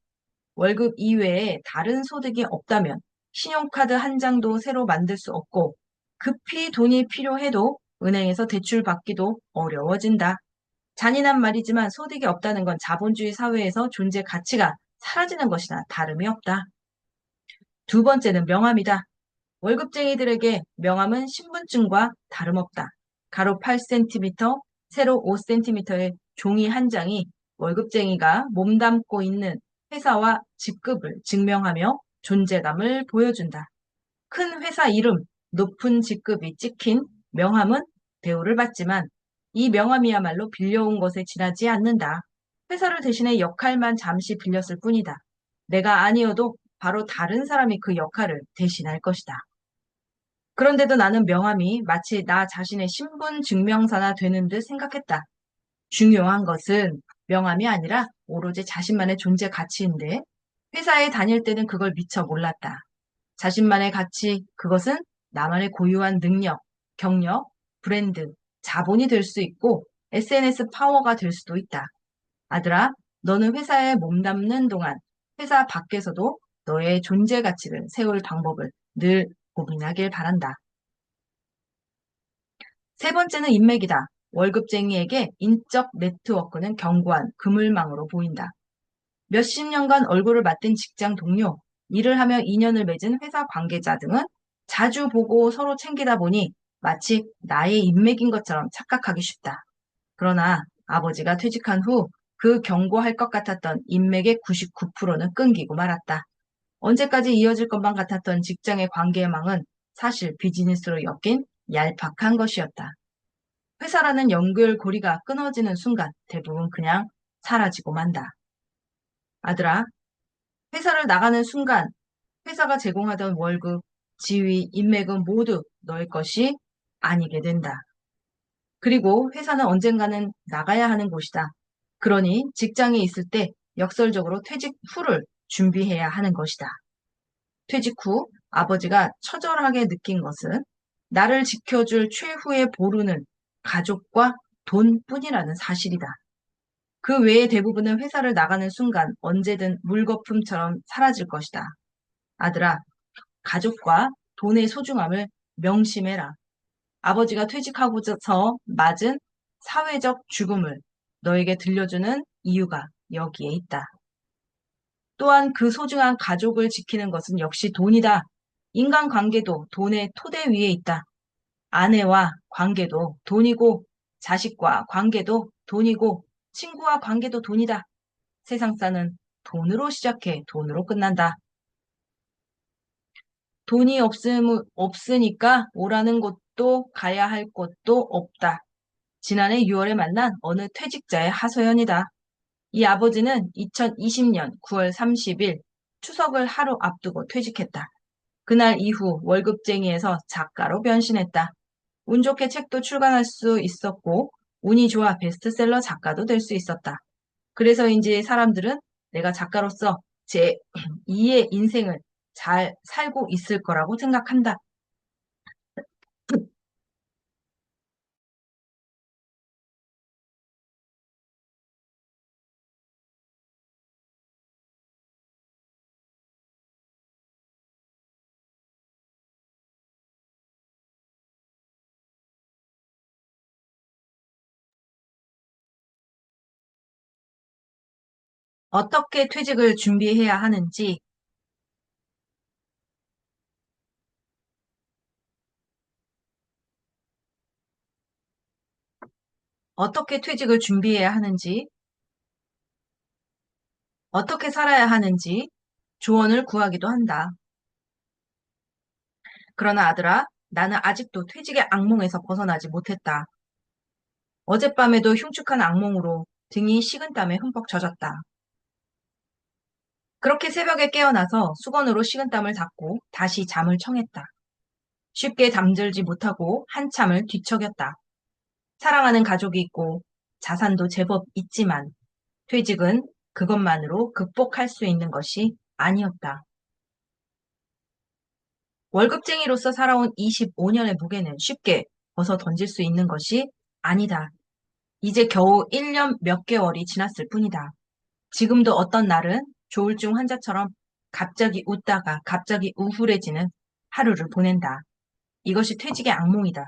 월급 이외에 다른 소득이 없다면 신용카드 한 장도 새로 만들 수 없고 급히 돈이 필요해도 은행에서 대출 받기도 어려워진다. 잔인한 말이지만 소득이 없다는 건 자본주의 사회에서 존재 가치가 사라지는 것이나 다름이 없다. 두 번째는 명함이다. 월급쟁이들에게 명함은 신분증과 다름없다. 가로 8cm, 세로 5cm의 종이 한 장이 월급쟁이가 몸담고 있는 회사와 직급을 증명하며 존재감을 보여준다. 큰 회사 이름, 높은 직급이 찍힌 명함은 대우를 받지만 이 명함이야말로 빌려온 것에 지나지 않는다. 회사를 대신해 역할만 잠시 빌렸을 뿐이다. 내가 아니어도 바로 다른 사람이 그 역할을 대신할 것이다. 그런데도 나는 명함이 마치 나 자신의 신분 증명서나 되는 듯 생각했다. 중요한 것은 명함이 아니라 오로지 자신만의 존재 가치인데 회사에 다닐 때는 그걸 미처 몰랐다. 자신만의 가치, 그것은 나만의 고유한 능력, 경력, 브랜드, 자본이 될 수 있고 SNS 파워가 될 수도 있다. 아들아, 너는 회사에 몸담는 동안 회사 밖에서도 너의 존재 가치를 세울 방법을 늘 고민하길 바란다. 세 번째는 인맥이다. 월급쟁이에게 인적 네트워크는 견고한 그물망으로 보인다. 몇십 년간 얼굴을 맞댄 직장 동료, 일을 하며 인연을 맺은 회사 관계자 등은 자주 보고 서로 챙기다 보니 마치 나의 인맥인 것처럼 착각하기 쉽다. 그러나 아버지가 퇴직한 후 그 견고할 것 같았던 인맥의 99%는 끊기고 말았다. 언제까지 이어질 것만 같았던 직장의 관계망은 사실 비즈니스로 엮인 얄팍한 것이었다. 회사라는 연결고리가 끊어지는 순간 대부분 그냥 사라지고 만다. 아들아, 회사를 나가는 순간 회사가 제공하던 월급, 지위, 인맥은 모두 너의 것이 아니게 된다. 그리고 회사는 언젠가는 나가야 하는 곳이다. 그러니 직장에 있을 때 역설적으로 퇴직 후를 준비해야 하는 것이다. 퇴직 후 아버지가 처절하게 느낀 것은 나를 지켜줄 최후의 보루는 가족과 돈뿐이라는 사실이다. 그 외의 대부분은 회사를 나가는 순간 언제든 물거품처럼 사라질 것이다. 아들아, 가족과 돈의 소중함을 명심해라. 아버지가 퇴직하고서 맞은 사회적 죽음을 너에게 들려주는 이유가 여기에 있다. 또한 그 소중한 가족을 지키는 것은 역시 돈이다. 인간관계도 돈의 토대 위에 있다. 아내와 관계도 돈이고, 자식과 관계도 돈이고, 친구와 관계도 돈이다. 세상사는 돈으로 시작해 돈으로 끝난다. 돈이 없으니까 오라는 곳도 가야 할 곳도 없다. 지난해 6월에 만난 어느 퇴직자의 하소연이다. 이 아버지는 2020년 9월 30일 추석을 하루 앞두고 퇴직했다. 그날 이후 월급쟁이에서 작가로 변신했다. 운 좋게 책도 출간할 수 있었고 운이 좋아 베스트셀러 작가도 될 수 있었다. 그래서인지 사람들은 내가 작가로서 제 2의 인생을 잘 살고 있을 거라고 생각한다. 어떻게 퇴직을 준비해야 하는지, 어떻게 퇴직을 준비해야 하는지, 어떻게 살아야 하는지 조언을 구하기도 한다. 그러나 아들아, 나는 아직도 퇴직의 악몽에서 벗어나지 못했다. 어젯밤에도 흉측한 악몽으로 등이 식은땀에 흠뻑 젖었다. 그렇게 새벽에 깨어나서 수건으로 식은땀을 닦고 다시 잠을 청했다. 쉽게 잠들지 못하고 한참을 뒤척였다. 사랑하는 가족이 있고 자산도 제법 있지만 퇴직은 그것만으로 극복할 수 있는 것이 아니었다. 월급쟁이로서 살아온 25년의 무게는 쉽게 벗어 던질 수 있는 것이 아니다. 이제 겨우 1년 몇 개월이 지났을 뿐이다. 지금도 어떤 날은 조울증 환자처럼 갑자기 웃다가 갑자기 우울해지는 하루를 보낸다. 이것이 퇴직의 악몽이다.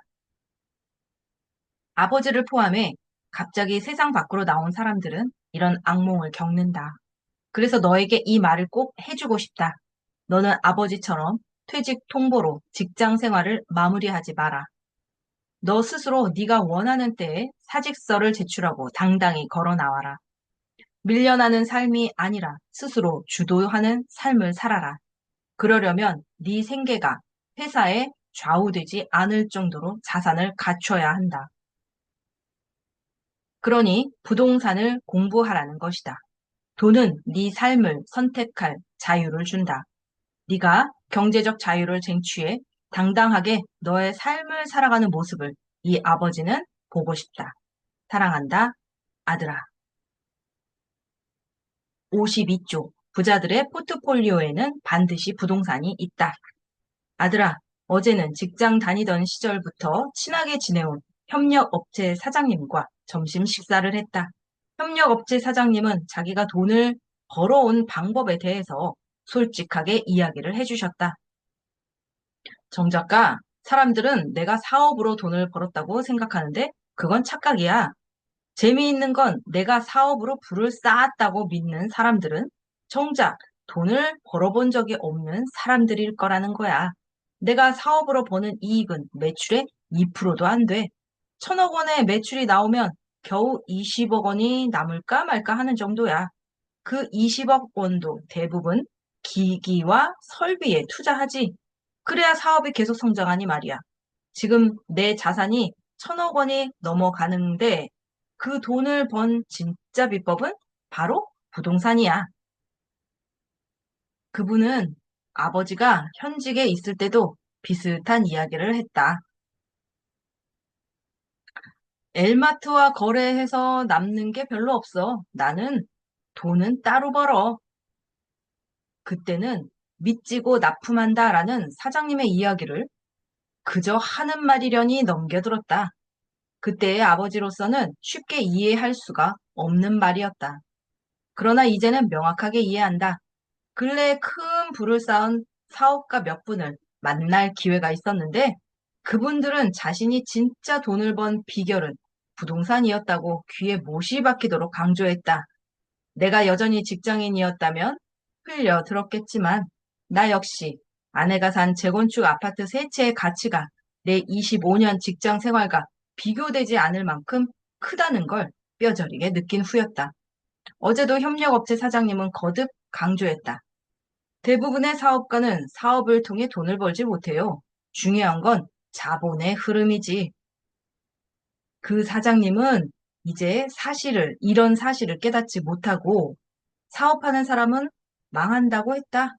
아버지를 포함해 갑자기 세상 밖으로 나온 사람들은 이런 악몽을 겪는다. 그래서 너에게 이 말을 꼭 해주고 싶다. 너는 아버지처럼 퇴직 통보로 직장 생활을 마무리하지 마라. 너 스스로 네가 원하는 때에 사직서를 제출하고 당당히 걸어 나와라. 밀려나는 삶이 아니라 스스로 주도하는 삶을 살아라. 그러려면 네 생계가 회사에 좌우되지 않을 정도로 자산을 갖춰야 한다. 그러니 부동산을 공부하라는 것이다. 돈은 네 삶을 선택할 자유를 준다. 네가 경제적 자유를 쟁취해 당당하게 너의 삶을 살아가는 모습을 이 아버지는 보고 싶다. 사랑한다, 아들아. 52조. 부자들의 포트폴리오에는 반드시 부동산이 있다. 아들아, 어제는 직장 다니던 시절부터 친하게 지내온 협력업체 사장님과 점심 식사를 했다. 협력업체 사장님은 자기가 돈을 벌어온 방법에 대해서 솔직하게 이야기를 해주셨다. 정 작가, 사람들은 내가 사업으로 돈을 벌었다고 생각하는데 그건 착각이야. 재미있는 건 내가 사업으로 부를 쌓았다고 믿는 사람들은 정작 돈을 벌어본 적이 없는 사람들일 거라는 거야. 내가 사업으로 버는 이익은 매출의 2%도 안 돼. 1,000억 원의 매출이 나오면 겨우 20억 원이 남을까 말까 하는 정도야. 그 20억 원도 대부분 기기와 설비에 투자하지. 그래야 사업이 계속 성장하니 말이야. 지금 내 자산이 1,000억 원이 넘어가는데 그 돈을 번 진짜 비법은 바로 부동산이야. 그분은 아버지가 현직에 있을 때도 비슷한 이야기를 했다. 엘마트와 거래해서 남는 게 별로 없어. 나는 돈은 따로 벌어. 그때는 믿지고 납품한다라는 사장님의 이야기를 그저 하는 말이려니 넘겨들었다. 그때의 아버지로서는 쉽게 이해할 수가 없는 말이었다. 그러나 이제는 명확하게 이해한다. 근래에 큰 부를 쌓은 사업가 몇 분을 만날 기회가 있었는데 그분들은 자신이 진짜 돈을 번 비결은 부동산이었다고 귀에 못이 박히도록 강조했다. 내가 여전히 직장인이었다면 흘려 들었겠지만 나 역시 아내가 산 재건축 아파트 세 채의 가치가 내 25년 직장 생활과 비교되지 않을 만큼 크다는 걸 뼈저리게 느낀 후였다. 어제도 협력업체 사장님은 거듭 강조했다. 대부분의 사업가는 사업을 통해 돈을 벌지 못해요. 중요한 건 자본의 흐름이지. 그 사장님은 이제 이런 사실을 깨닫지 못하고 사업하는 사람은 망한다고 했다.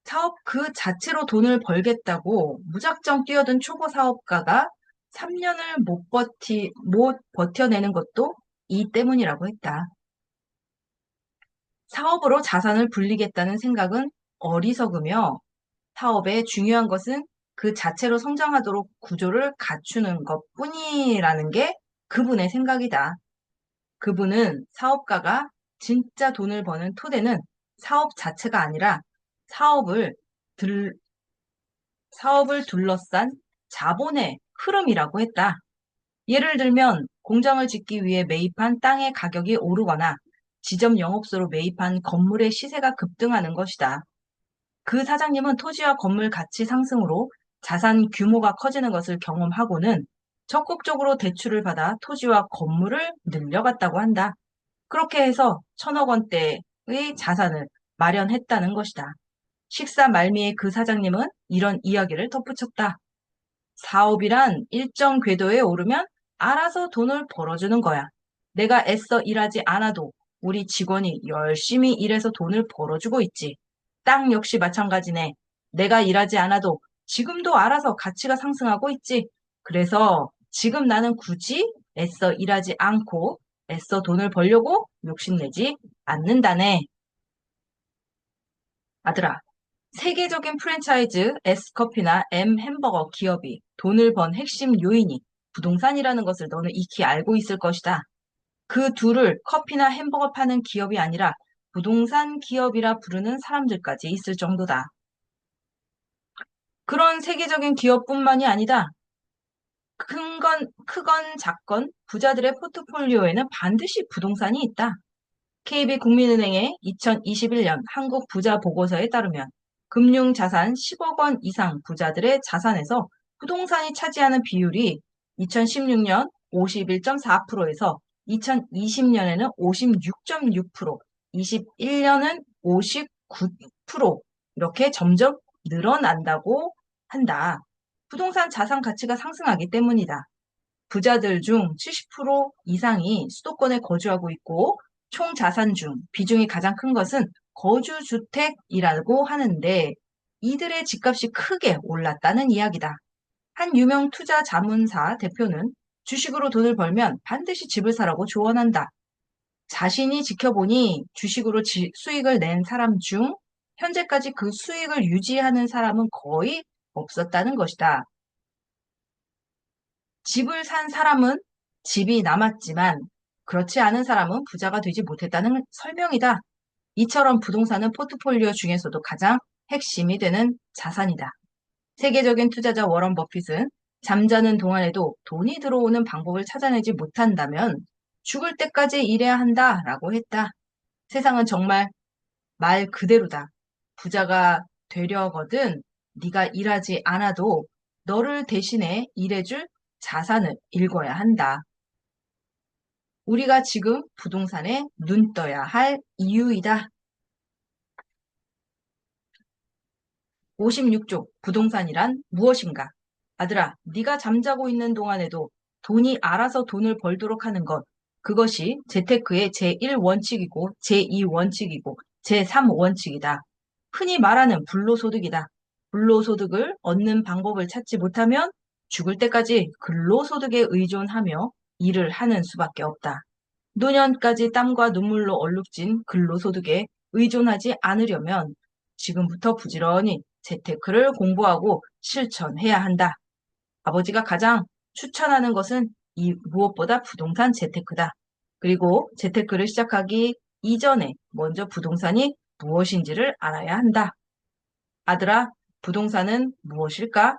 사업 그 자체로 돈을 벌겠다고 무작정 뛰어든 초보 사업가가 3년을 못 버텨내는 것도 이 때문이라고 했다. 사업으로 자산을 불리겠다는 생각은 어리석으며 사업의 중요한 것은 그 자체로 성장하도록 구조를 갖추는 것뿐이라는 게 그분의 생각이다. 그분은 사업가가 진짜 돈을 버는 토대는 사업 자체가 아니라 사업을 들, 사업을 둘러싼 자본의 흐름이라고 했다. 예를 들면 공장을 짓기 위해 매입한 땅의 가격이 오르거나 지점 영업소로 매입한 건물의 시세가 급등하는 것이다. 그 사장님은 토지와 건물 가치 상승으로 자산 규모가 커지는 것을 경험하고는 적극적으로 대출을 받아 토지와 건물을 늘려갔다고 한다. 그렇게 해서 1,000억 원대의 자산을 마련했다는 것이다. 식사 말미에 그 사장님은 이런 이야기를 덧붙였다. 사업이란 일정 궤도에 오르면 알아서 돈을 벌어주는 거야. 내가 애써 일하지 않아도 우리 직원이 열심히 일해서 돈을 벌어주고 있지. 땅 역시 마찬가지네. 내가 일하지 않아도 지금도 알아서 가치가 상승하고 있지. 그래서 지금 나는 굳이 애써 일하지 않고 애써 돈을 벌려고 욕심내지 않는다네. 아들아, 세계적인 프랜차이즈 S커피나 M 햄버거 기업이 돈을 번 핵심 요인이 부동산이라는 것을 너는 익히 알고 있을 것이다. 그 둘을 커피나 햄버거 파는 기업이 아니라 부동산 기업이라 부르는 사람들까지 있을 정도다. 그런 세계적인 기업뿐만이 아니다. 크건 작건 부자들의 포트폴리오에는 반드시 부동산이 있다. KB국민은행의 2021년 한국 부자 보고서에 따르면 금융자산 10억 원 이상 부자들의 자산에서 부동산이 차지하는 비율이 2016년 51.4%에서 2020년에는 56.6%, 21년은 59% 이렇게 점점 늘어난다고 한다. 부동산 자산 가치가 상승하기 때문이다. 부자들 중 70% 이상이 수도권에 거주하고 있고 총 자산 중 비중이 가장 큰 것은 거주주택이라고 하는데 이들의 집값이 크게 올랐다는 이야기다. 한 유명 투자 자문사 대표는 주식으로 돈을 벌면 반드시 집을 사라고 조언한다. 자신이 지켜보니 주식으로 수익을 낸 사람 중 현재까지 그 수익을 유지하는 사람은 거의 없었다는 것이다. 집을 산 사람은 집이 남았지만 그렇지 않은 사람은 부자가 되지 못했다는 설명이다. 이처럼 부동산은 포트폴리오 중에서도 가장 핵심이 되는 자산이다. 세계적인 투자자 워런 버핏은 잠자는 동안에도 돈이 들어오는 방법을 찾아내지 못한다면 죽을 때까지 일해야 한다라고 했다. 세상은 정말 말 그대로다. 부자가 되려거든 네가 일하지 않아도 너를 대신에 일해줄 자산을 읽어야 한다. 우리가 지금 부동산에 눈 떠야 할 이유이다. 56쪽 부동산이란 무엇인가? 아들아, 네가 잠자고 있는 동안에도 돈이 알아서 돈을 벌도록 하는 것, 그것이 재테크의 제1원칙이고 제2원칙이고 제3원칙이다. 흔히 말하는 불로소득이다. 불로소득을 얻는 방법을 찾지 못하면 죽을 때까지 근로소득에 의존하며 일을 하는 수밖에 없다. 노년까지 땀과 눈물로 얼룩진 근로소득에 의존하지 않으려면 지금부터 부지런히 재테크를 공부하고 실천해야 한다. 아버지가 가장 추천하는 것은 이 무엇보다 부동산 재테크다. 그리고 재테크를 시작하기 이전에 먼저 부동산이 무엇인지를 알아야 한다. 아들아, 부동산은 무엇일까?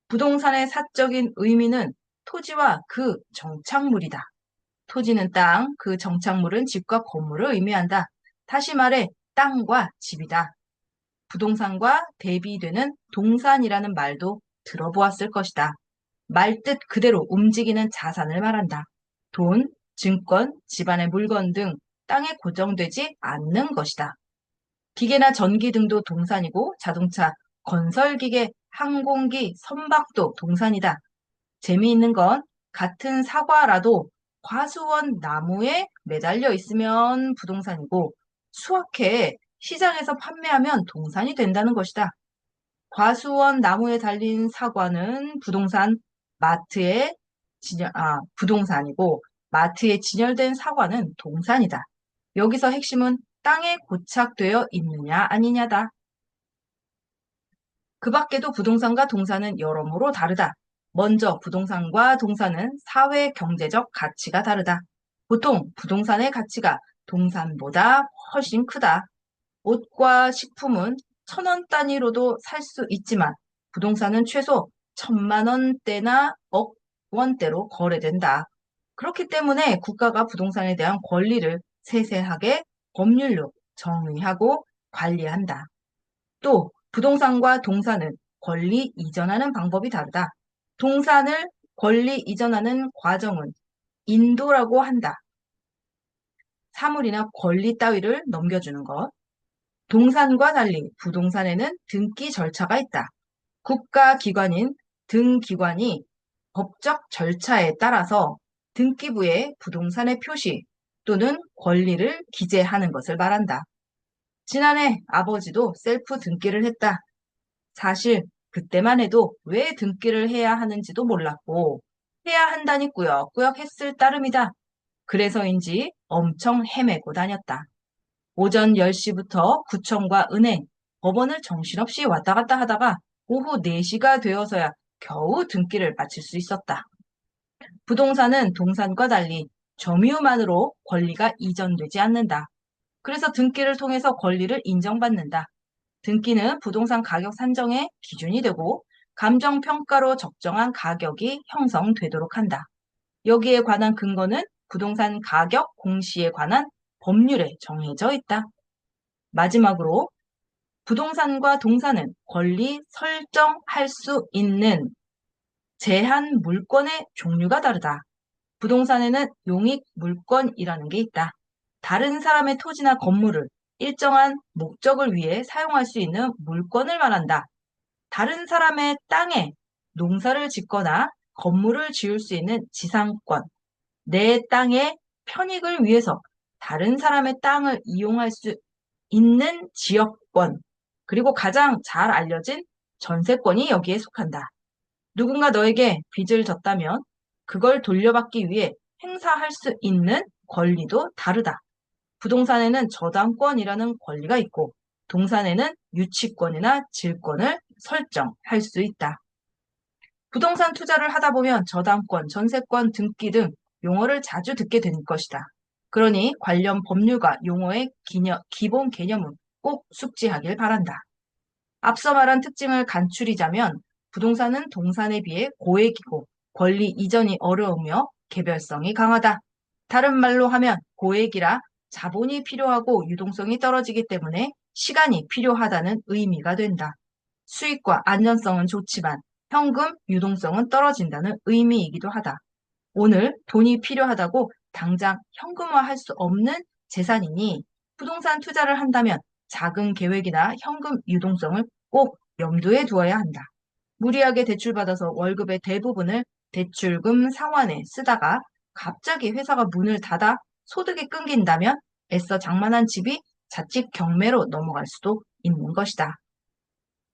부동산의 사적인 의미는 토지와 그 정착물이다. 토지는 땅, 그 정착물은 집과 건물을 의미한다. 다시 말해 땅과 집이다. 부동산과 대비되는 동산이라는 말도 들어보았을 것이다. 말뜻 그대로 움직이는 자산을 말한다. 돈, 증권, 집안의 물건 등 땅에 고정되지 않는 것이다. 기계나 전기 등도 동산이고 자동차, 건설기계, 항공기, 선박도 동산이다. 재미있는 건 같은 사과라도 과수원 나무에 매달려 있으면 부동산이고 수확해 시장에서 판매하면 동산이 된다는 것이다. 과수원 나무에 달린 사과는 부동산이고 마트에 진열된 사과는 동산이다. 여기서 핵심은 땅에 고착되어 있느냐 아니냐다. 그 밖에도 부동산과 동산은 여러모로 다르다. 먼저 부동산과 동산은 사회 경제적 가치가 다르다. 보통 부동산의 가치가 동산보다 훨씬 크다. 옷과 식품은 1,000원 단위로도 살 수 있지만 부동산은 최소 1,000만 원대나 억 원대로 거래된다. 그렇기 때문에 국가가 부동산에 대한 권리를 세세하게 법률로 정의하고 관리한다. 또 부동산과 동산은 권리 이전하는 방법이 다르다. 동산을 권리 이전하는 과정은 인도라고 한다. 사물이나 권리 따위를 넘겨주는 것. 동산과 달리 부동산에는 등기 절차가 있다. 국가기관인 등기관이 법적 절차에 따라서 등기부에 부동산의 표시 또는 권리를 기재하는 것을 말한다. 지난해 아버지도 셀프 등기를 했다. 사실 그때만 해도 왜 등기를 해야 하는지도 몰랐고 해야 한다니 꾸역꾸역 했을 따름이다. 그래서인지 엄청 헤매고 다녔다. 오전 10시부터 구청과 은행, 법원을 정신없이 왔다 갔다 하다가 오후 4시가 되어서야 겨우 등기를 마칠 수 있었다. 부동산은 동산과 달리 점유만으로 권리가 이전되지 않는다. 그래서 등기를 통해서 권리를 인정받는다. 등기는 부동산 가격 산정의 기준이 되고 감정평가로 적정한 가격이 형성되도록 한다. 여기에 관한 근거는 부동산 가격 공시에 관한 법률에 정해져 있다. 마지막으로 부동산과 동산은 권리 설정할 수 있는 제한 물권의 종류가 다르다. 부동산에는 용익 물권이라는 게 있다. 다른 사람의 토지나 건물을 일정한 목적을 위해 사용할 수 있는 물권을 말한다. 다른 사람의 땅에 농사를 짓거나 건물을 지을 수 있는 지상권, 내 땅의 편익을 위해서 다른 사람의 땅을 이용할 수 있는 지역권, 그리고 가장 잘 알려진 전세권이 여기에 속한다. 누군가 너에게 빚을 졌다면 그걸 돌려받기 위해 행사할 수 있는 권리도 다르다. 부동산에는 저당권이라는 권리가 있고 동산에는 유치권이나 질권을 설정할 수 있다. 부동산 투자를 하다 보면 저당권, 전세권 등기 등 용어를 자주 듣게 될 것이다. 그러니 관련 법률과 용어의 기본 개념은 꼭 숙지하길 바란다. 앞서 말한 특징을 간추리자면 부동산은 동산에 비해 고액이고 권리 이전이 어려우며 개별성이 강하다. 다른 말로 하면 고액이라 자본이 필요하고 유동성이 떨어지기 때문에 시간이 필요하다는 의미가 된다. 수익과 안전성은 좋지만 현금 유동성은 떨어진다는 의미이기도 하다. 오늘 돈이 필요하다고 당장 현금화할 수 없는 재산이니 부동산 투자를 한다면 작은 계획이나 현금 유동성을 꼭 염두에 두어야 한다. 무리하게 대출받아서 월급의 대부분을 대출금 상환에 쓰다가 갑자기 회사가 문을 닫아 소득이 끊긴다면 애써 장만한 집이 자칫 경매로 넘어갈 수도 있는 것이다.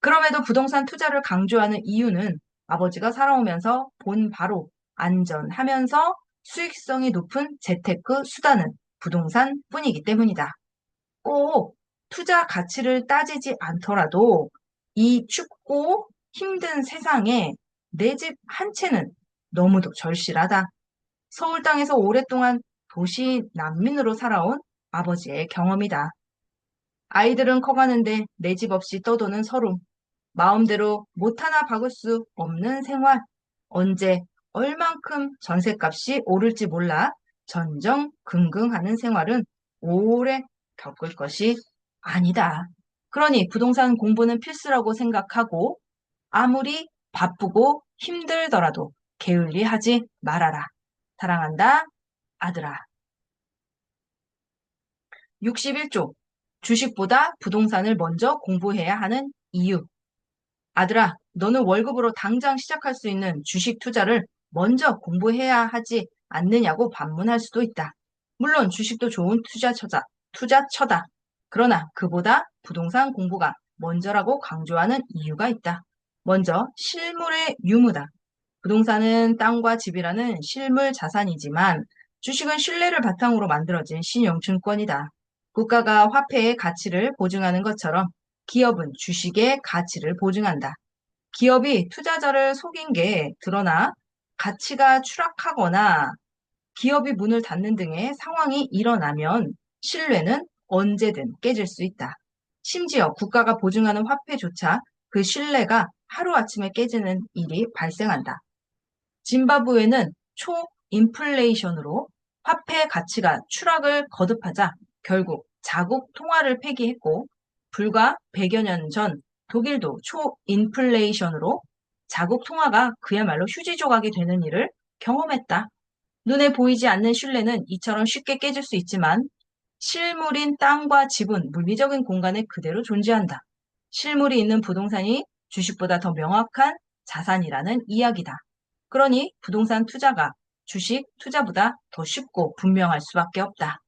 그럼에도 부동산 투자를 강조하는 이유는 아버지가 살아오면서 본 바로 안전하면서 수익성이 높은 재테크 수단은 부동산뿐이기 때문이다. 꼭 투자 가치를 따지지 않더라도 이 춥고 힘든 세상에 내 집 한 채는 너무도 절실하다. 서울 땅에서 오랫동안 도시 난민으로 살아온 아버지의 경험이다. 아이들은 커가는데 내 집 없이 떠도는 서름, 마음대로 못 하나 박을 수 없는 생활, 언제 얼만큼 전셋값이 오를지 몰라 전전긍긍하는 생활은 오래 겪을 것이 아니다. 그러니 부동산 공부는 필수라고 생각하고 아무리 바쁘고 힘들더라도 게을리 하지 말아라. 사랑한다, 아들아. 61조. 주식보다 부동산을 먼저 공부해야 하는 이유. 아들아, 너는 월급으로 당장 시작할 수 있는 주식 투자를 먼저 공부해야 하지 않느냐고 반문할 수도 있다. 물론 주식도 좋은 투자처다. 그러나 그보다 부동산 공부가 먼저라고 강조하는 이유가 있다. 먼저 실물의 유무다. 부동산은 땅과 집이라는 실물 자산이지만 주식은 신뢰를 바탕으로 만들어진 신용증권이다. 국가가 화폐의 가치를 보증하는 것처럼 기업은 주식의 가치를 보증한다. 기업이 투자자를 속인 게 드러나 가치가 추락하거나 기업이 문을 닫는 등의 상황이 일어나면 신뢰는 언제든 깨질 수 있다. 심지어 국가가 보증하는 화폐조차 그 신뢰가 하루아침에 깨지는 일이 발생한다. 짐바브웨는 초인플레이션으로 화폐 가치가 추락을 거듭하자 결국 자국 통화를 폐기했고, 불과 100여 년 전 독일도 초인플레이션으로 자국 통화가 그야말로 휴지 조각이 되는 일을 경험했다. 눈에 보이지 않는 신뢰는 이처럼 쉽게 깨질 수 있지만 실물인 땅과 집은 물리적인 공간에 그대로 존재한다. 실물이 있는 부동산이 주식보다 더 명확한 자산이라는 이야기다. 그러니 부동산 투자가 주식 투자보다 더 쉽고 분명할 수밖에 없다.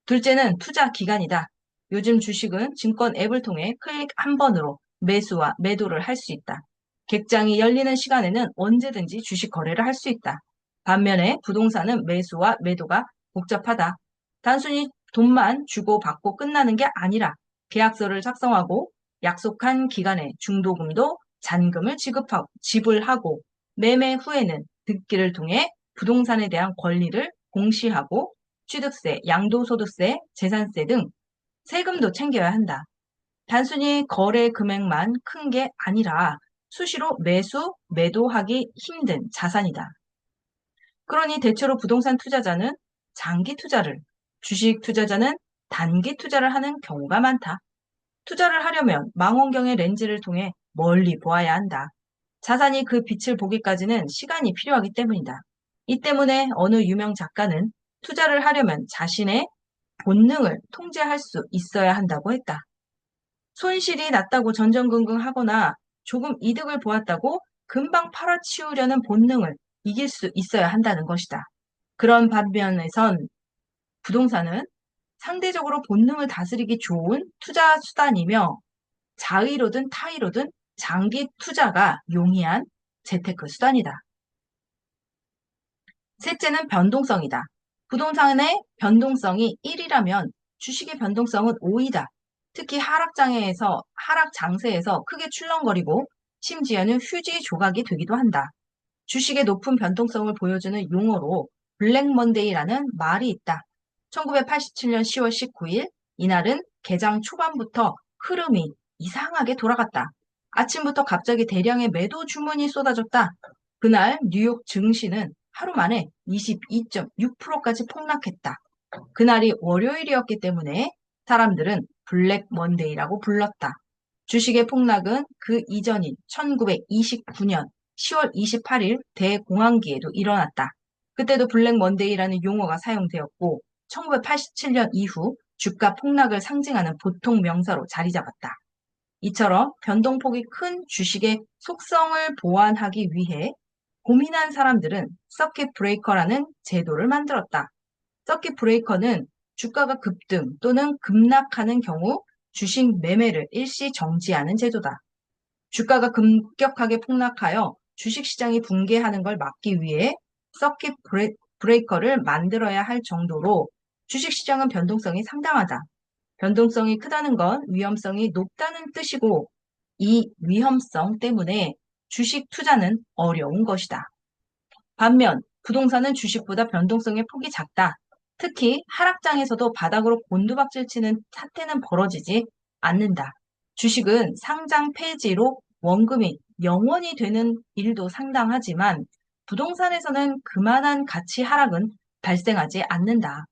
둘째는 투자 기간이다. 요즘 주식은 증권 앱을 통해 클릭 한 번으로 매수와 매도를 할 수 있다. 객장이 열리는 시간에는 언제든지 주식 거래를 할 수 있다. 반면에 부동산은 매수와 매도가 복잡하다. 단순히 돈만 주고 받고 끝나는 게 아니라 계약서를 작성하고 약속한 기간에 중도금도 잔금을 지불하고 매매 후에는 등기를 통해 부동산에 대한 권리를 공시하고 취득세, 양도소득세, 재산세 등 세금도 챙겨야 한다. 단순히 거래 금액만 큰 게 아니라 수시로 매수, 매도하기 힘든 자산이다. 그러니 대체로 부동산 투자자는 장기 투자를, 주식 투자자는 단기 투자를 하는 경우가 많다. 투자를 하려면 망원경의 렌즈를 통해 멀리 보아야 한다. 자산이 그 빛을 보기까지는 시간이 필요하기 때문이다. 이 때문에 어느 유명 작가는 투자를 하려면 자신의 본능을 통제할 수 있어야 한다고 했다. 손실이 났다고 전전긍긍하거나 조금 이득을 보았다고 금방 팔아치우려는 본능을 이길 수 있어야 한다는 것이다. 그런 반면에선 부동산은 상대적으로 본능을 다스리기 좋은 투자 수단이며 자의로든 타의로든 장기 투자가 용이한 재테크 수단이다. 셋째는 변동성이다. 부동산의 변동성이 1이라면 주식의 변동성은 5이다. 특히 하락 장세에서 크게 출렁거리고 심지어는 휴지 조각이 되기도 한다. 주식의 높은 변동성을 보여주는 용어로 블랙 먼데이라는 말이 있다. 1987년 10월 19일, 이날은 개장 초반부터 흐름이 이상하게 돌아갔다. 아침부터 갑자기 대량의 매도 주문이 쏟아졌다. 그날 뉴욕 증시는 하루 만에 22.6%까지 폭락했다. 그날이 월요일이었기 때문에 사람들은 블랙 먼데이라고 불렀다. 주식의 폭락은 그 이전인 1929년 10월 28일 대공황기에도 일어났다. 그때도 블랙 먼데이라는 용어가 사용되었고 1987년 이후 주가 폭락을 상징하는 보통 명사로 자리 잡았다. 이처럼 변동폭이 큰 주식의 속성을 보완하기 위해 고민한 사람들은 서킷 브레이커라는 제도를 만들었다. 서킷 브레이커는 주가가 급등 또는 급락하는 경우 주식 매매를 일시 정지하는 제도다. 주가가 급격하게 폭락하여 주식시장이 붕괴하는 걸 막기 위해 서킷 브레이커를 만들어야 할 정도로 주식시장은 변동성이 상당하다. 변동성이 크다는 건 위험성이 높다는 뜻이고 이 위험성 때문에 주식 투자는 어려운 것이다. 반면 부동산은 주식보다 변동성의 폭이 작다. 특히 하락장에서도 바닥으로 곤두박질 치는 사태는 벌어지지 않는다. 주식은 상장 폐지로 원금이 영원이 되는 일도 상당하지만 부동산에서는 그만한 가치 하락은 발생하지 않는다.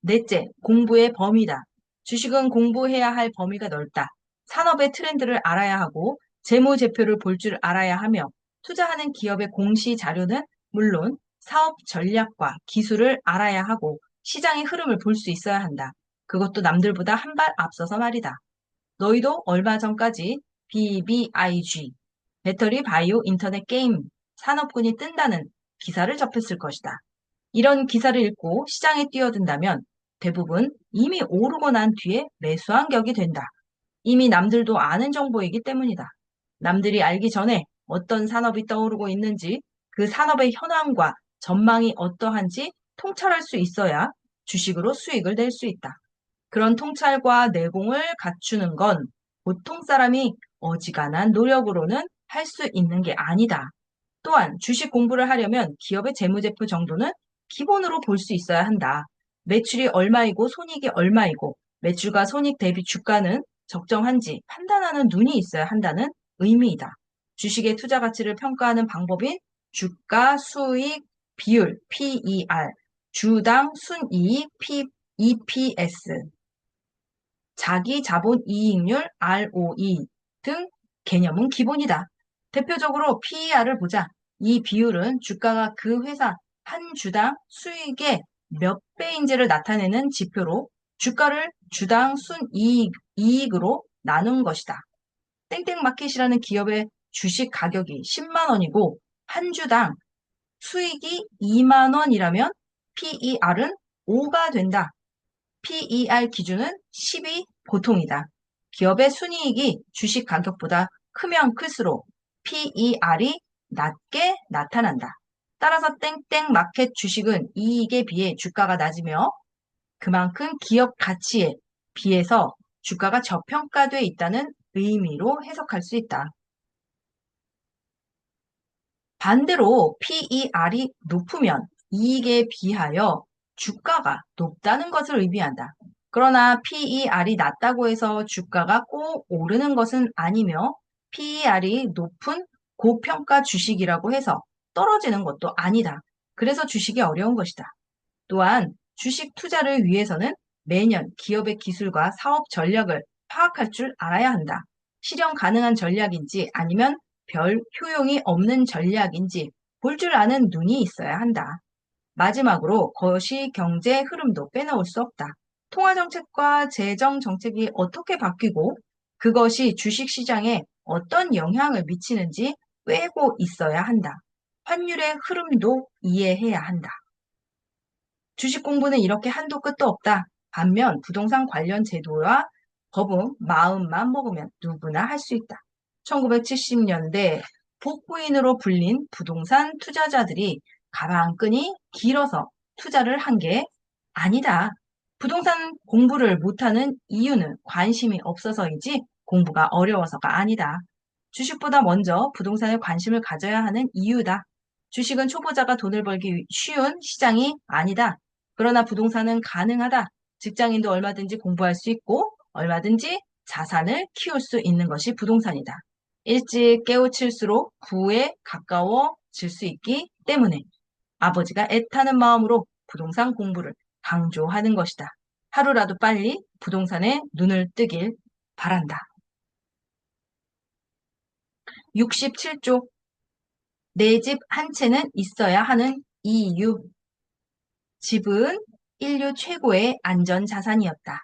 넷째, 공부의 범위다. 주식은 공부해야 할 범위가 넓다. 산업의 트렌드를 알아야 하고 재무제표를 볼 줄 알아야 하며 투자하는 기업의 공시 자료는 물론 사업 전략과 기술을 알아야 하고 시장의 흐름을 볼 수 있어야 한다. 그것도 남들보다 한 발 앞서서 말이다. 너희도 얼마 전까지 BBIG, 배터리 바이오 인터넷 게임 산업군이 뜬다는 기사를 접했을 것이다. 이런 기사를 읽고 시장에 뛰어든다면 대부분 이미 오르고 난 뒤에 매수한 격이 된다. 이미 남들도 아는 정보이기 때문이다. 남들이 알기 전에 어떤 산업이 떠오르고 있는지 그 산업의 현황과 전망이 어떠한지 통찰할 수 있어야 주식으로 수익을 낼 수 있다. 그런 통찰과 내공을 갖추는 건 보통 사람이 어지간한 노력으로는 할 수 있는 게 아니다. 또한 주식 공부를 하려면 기업의 재무제표 정도는 기본으로 볼 수 있어야 한다. 매출이 얼마이고 손익이 얼마이고 매출과 손익 대비 주가는 적정한지 판단하는 눈이 있어야 한다는 의미이다. 주식의 투자 가치를 평가하는 방법인 주가 수익 비율 PER, 주당 순이익 EPS, 자기 자본 이익률 ROE 등 개념은 기본이다. 대표적으로 PER을 보자. 이 비율은 주가가 그 회사 한 주당 수익의 몇 배인지를 나타내는 지표로 주가를 주당 순이익으로 나눈 것이다. 땡땡마켓이라는 기업의 주식 가격이 10만 원이고 한 주당 수익이 2만 원이라면 PER은 5가 된다. PER 기준은 10이 보통이다. 기업의 순이익이 주식 가격보다 크면 클수록 PER이 낮게 나타난다. 따라서 땡땡 마켓 주식은 이익에 비해 주가가 낮으며 그만큼 기업 가치에 비해서 주가가 저평가되어 있다는 의미로 해석할 수 있다. 반대로 PER이 높으면 이익에 비하여 주가가 높다는 것을 의미한다. 그러나 PER이 낮다고 해서 주가가 꼭 오르는 것은 아니며 PER이 높은 고평가 주식이라고 해서 떨어지는 것도 아니다. 그래서 주식이 어려운 것이다. 또한 주식 투자를 위해서는 매년 기업의 기술과 사업 전략을 파악할 줄 알아야 한다. 실현 가능한 전략인지 아니면 별 효용이 없는 전략인지 볼 줄 아는 눈이 있어야 한다. 마지막으로 거시 경제 흐름도 빼놓을 수 없다. 통화정책과 재정정책이 어떻게 바뀌고 그것이 주식시장에 어떤 영향을 미치는지 꿰고 있어야 한다. 환율의 흐름도 이해해야 한다. 주식 공부는 이렇게 한도 끝도 없다. 반면 부동산 관련 제도와 법은 마음만 먹으면 누구나 할 수 있다. 1970년대 복부인으로 불린 부동산 투자자들이 가방끈이 길어서 투자를 한 게 아니다. 부동산 공부를 못하는 이유는 관심이 없어서이지 공부가 어려워서가 아니다. 주식보다 먼저 부동산에 관심을 가져야 하는 이유다. 주식은 초보자가 돈을 벌기 쉬운 시장이 아니다. 그러나 부동산은 가능하다. 직장인도 얼마든지 공부할 수 있고 얼마든지 자산을 키울 수 있는 것이 부동산이다. 일찍 깨우칠수록 부에 가까워질 수 있기 때문에 아버지가 애타는 마음으로 부동산 공부를 강조하는 것이다. 하루라도 빨리 부동산에 눈을 뜨길 바란다. 67조. 내 집 한 채는 있어야 하는 이유. 집은 인류 최고의 안전자산이었다.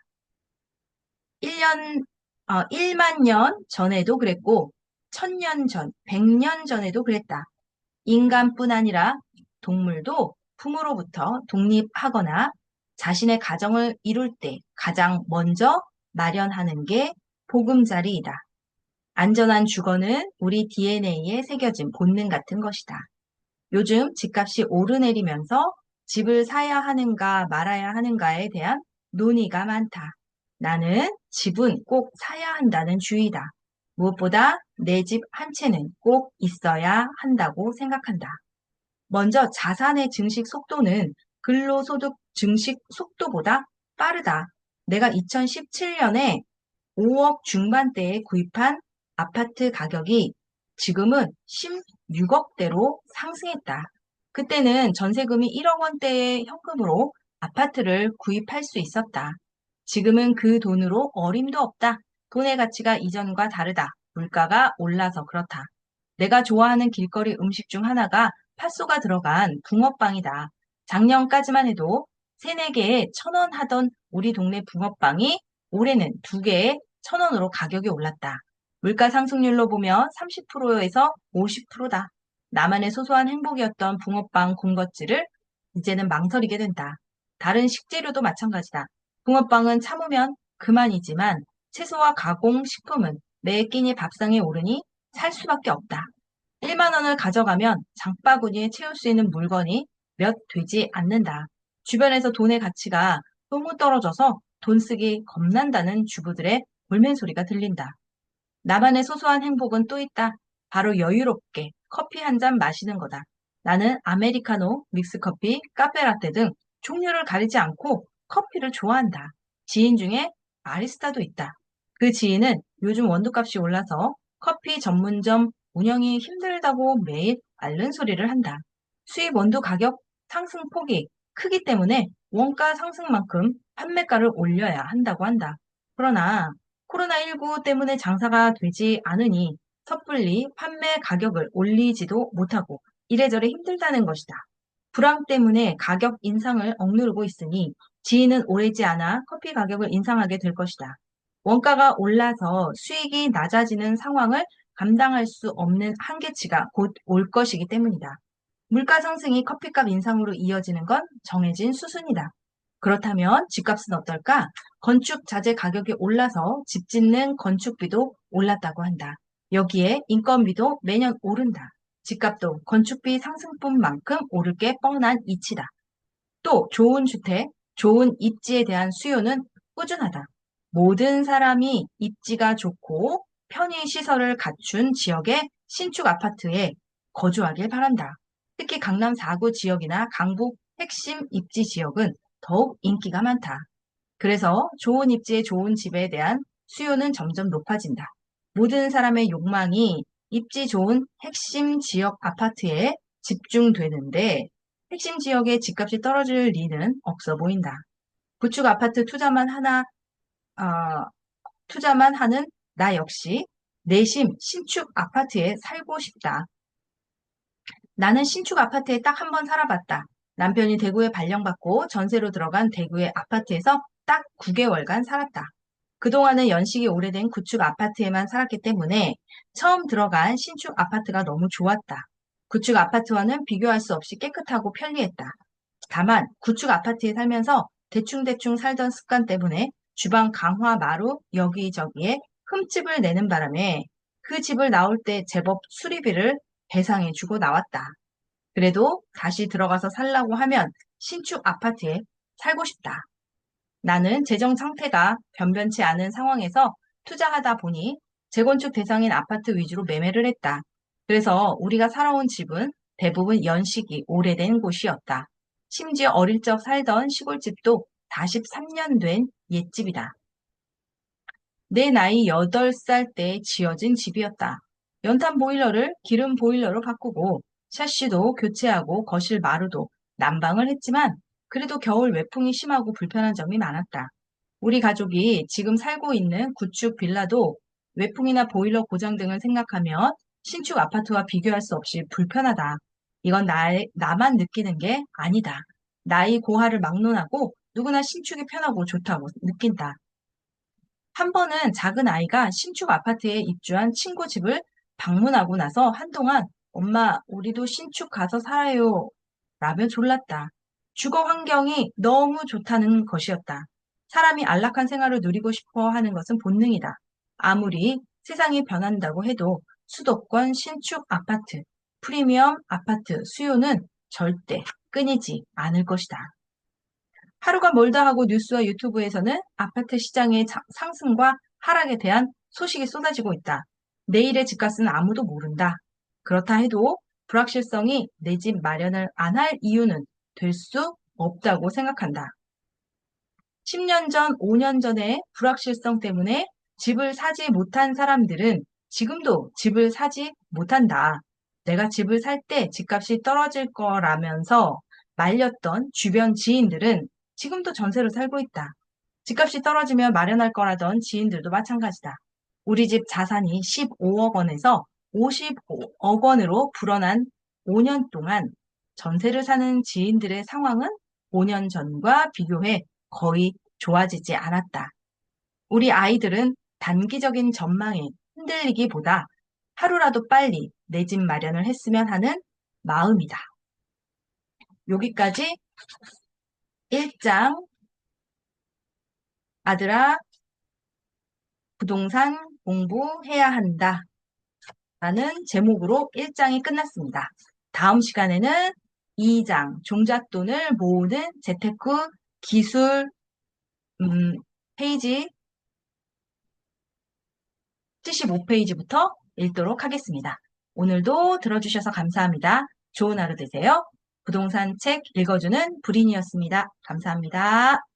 1만 년 전에도 그랬고, 1000년 전, 100년 전에도 그랬다. 인간뿐 아니라 동물도 품으로부터 독립하거나 자신의 가정을 이룰 때 가장 먼저 마련하는 게 보금자리이다. 안전한 주거는 우리 DNA에 새겨진 본능 같은 것이다. 요즘 집값이 오르내리면서 집을 사야 하는가 말아야 하는가에 대한 논의가 많다. 나는 집은 꼭 사야 한다는 주의다. 무엇보다 내 집 한 채는 꼭 있어야 한다고 생각한다. 먼저 자산의 증식 속도는 근로소득 증식 속도보다 빠르다. 내가 2017년에 5억 중반대에 구입한 아파트 가격이 지금은 16억대로 상승했다. 그때는 전세금이 1억 원대의 현금으로 아파트를 구입할 수 있었다. 지금은 그 돈으로 어림도 없다. 돈의 가치가 이전과 다르다. 물가가 올라서 그렇다. 내가 좋아하는 길거리 음식 중 하나가 팥소가 들어간 붕어빵이다. 작년까지만 해도 3-4개에 1,000원 하던 우리 동네 붕어빵이 올해는 2개에 1,000원으로 가격이 올랐다. 물가 상승률로 보면 30%에서 50%다. 나만의 소소한 행복이었던 붕어빵 군것질을 이제는 망설이게 된다. 다른 식재료도 마찬가지다. 붕어빵은 참으면 그만이지만 채소와 가공식품은 매 끼니 밥상에 오르니 살 수밖에 없다. 1만 원을 가져가면 장바구니에 채울 수 있는 물건이 몇 되지 않는다. 주변에서 돈의 가치가 너무 떨어져서 돈 쓰기 겁난다는 주부들의 볼멘 소리가 들린다. 나만의 소소한 행복은 또 있다. 바로 여유롭게 커피 한 잔 마시는 거다. 나는 아메리카노, 믹스커피, 카페라떼 등 종류를 가리지 않고 커피를 좋아한다. 지인 중에 바리스타도 있다. 그 지인은 요즘 원두값이 올라서 커피 전문점 운영이 힘들다고 매일 앓는 소리를 한다. 수입 원두 가격 상승 폭이 크기 때문에 원가 상승만큼 판매가를 올려야 한다고 한다. 그러나 코로나19 때문에 장사가 되지 않으니 섣불리 판매 가격을 올리지도 못하고 이래저래 힘들다는 것이다. 불황 때문에 가격 인상을 억누르고 있으니 지인은 오래지 않아 커피 가격을 인상하게 될 것이다. 원가가 올라서 수익이 낮아지는 상황을 감당할 수 없는 한계치가 곧 올 것이기 때문이다. 물가 상승이 커피값 인상으로 이어지는 건 정해진 수순이다. 그렇다면 집값은 어떨까? 건축 자재 가격이 올라서 집 짓는 건축비도 올랐다고 한다. 여기에 인건비도 매년 오른다. 집값도 건축비 상승분만큼 오를 게 뻔한 이치다. 또 좋은 주택, 좋은 입지에 대한 수요는 꾸준하다. 모든 사람이 입지가 좋고 편의 시설을 갖춘 지역의 신축 아파트에 거주하길 바란다. 특히 강남 4구 지역이나 강북 핵심 입지 지역은 더욱 인기가 많다. 그래서 좋은 입지에 좋은 집에 대한 수요는 점점 높아진다. 모든 사람의 욕망이 입지 좋은 핵심 지역 아파트에 집중되는데 핵심 지역의 집값이 떨어질 리는 없어 보인다. 구축 아파트 투자만 하는 나 역시 내심 신축 아파트에 살고 싶다. 나는 신축 아파트에 딱 한 번 살아봤다. 남편이 대구에 발령받고 전세로 들어간 대구의 아파트에서 딱 9개월간 살았다. 그동안은 연식이 오래된 구축 아파트에만 살았기 때문에 처음 들어간 신축 아파트가 너무 좋았다. 구축 아파트와는 비교할 수 없이 깨끗하고 편리했다. 다만 구축 아파트에 살면서 대충대충 살던 습관 때문에 주방 강화 마루 여기저기에 흠집을 내는 바람에 그 집을 나올 때 제법 수리비를 배상해주고 나왔다. 그래도 다시 들어가서 살라고 하면 신축 아파트에 살고 싶다. 나는 재정 상태가 변변치 않은 상황에서 투자하다 보니 재건축 대상인 아파트 위주로 매매를 했다. 그래서 우리가 살아온 집은 대부분 연식이 오래된 곳이었다. 심지어 어릴 적 살던 시골집도 43년 된 옛집이다. 내 나이 8살 때 지어진 집이었다. 연탄 보일러를 기름 보일러로 바꾸고 샤시도 교체하고 거실 마루도 난방을 했지만 그래도 겨울 외풍이 심하고 불편한 점이 많았다. 우리 가족이 지금 살고 있는 구축 빌라도 외풍이나 보일러 고장 등을 생각하면 신축 아파트와 비교할 수 없이 불편하다. 이건 나만 느끼는 게 아니다. 나이 고하를 막론하고 누구나 신축이 편하고 좋다고 느낀다. 한 번은 작은 아이가 신축 아파트에 입주한 친구 집을 방문하고 나서 한동안 엄마, 우리도 신축 가서 살아요. 라며 졸랐다. 주거 환경이 너무 좋다는 것이었다. 사람이 안락한 생활을 누리고 싶어 하는 것은 본능이다. 아무리 세상이 변한다고 해도 수도권 신축 아파트, 프리미엄 아파트 수요는 절대 끊이지 않을 것이다. 하루가 멀다 하고 뉴스와 유튜브에서는 아파트 시장의 상승과 하락에 대한 소식이 쏟아지고 있다. 내일의 집값은 아무도 모른다. 그렇다 해도 불확실성이 내 집 마련을 안 할 이유는 될 수 없다고 생각한다. 10년 전, 5년 전의 불확실성 때문에 집을 사지 못한 사람들은 지금도 집을 사지 못한다. 내가 집을 살 때 집값이 떨어질 거라면서 말렸던 주변 지인들은 지금도 전세로 살고 있다. 집값이 떨어지면 마련할 거라던 지인들도 마찬가지다. 우리 집 자산이 15억 원에서 55억 원으로 불어난 5년 동안 전세를 사는 지인들의 상황은 5년 전과 비교해 거의 좋아지지 않았다. 우리 아이들은 단기적인 전망에 흔들리기보다 하루라도 빨리 내 집 마련을 했으면 하는 마음이다. 여기까지 1장 아들아 부동산 공부해야 한다 라는 제목으로 1장이 끝났습니다. 다음 시간에는 2장 종잣돈을 모으는 재테크 기술 페이지 75페이지부터 읽도록 하겠습니다. 오늘도 들어주셔서 감사합니다. 좋은 하루 되세요. 부동산 책 읽어주는 불인이었습니다. 감사합니다.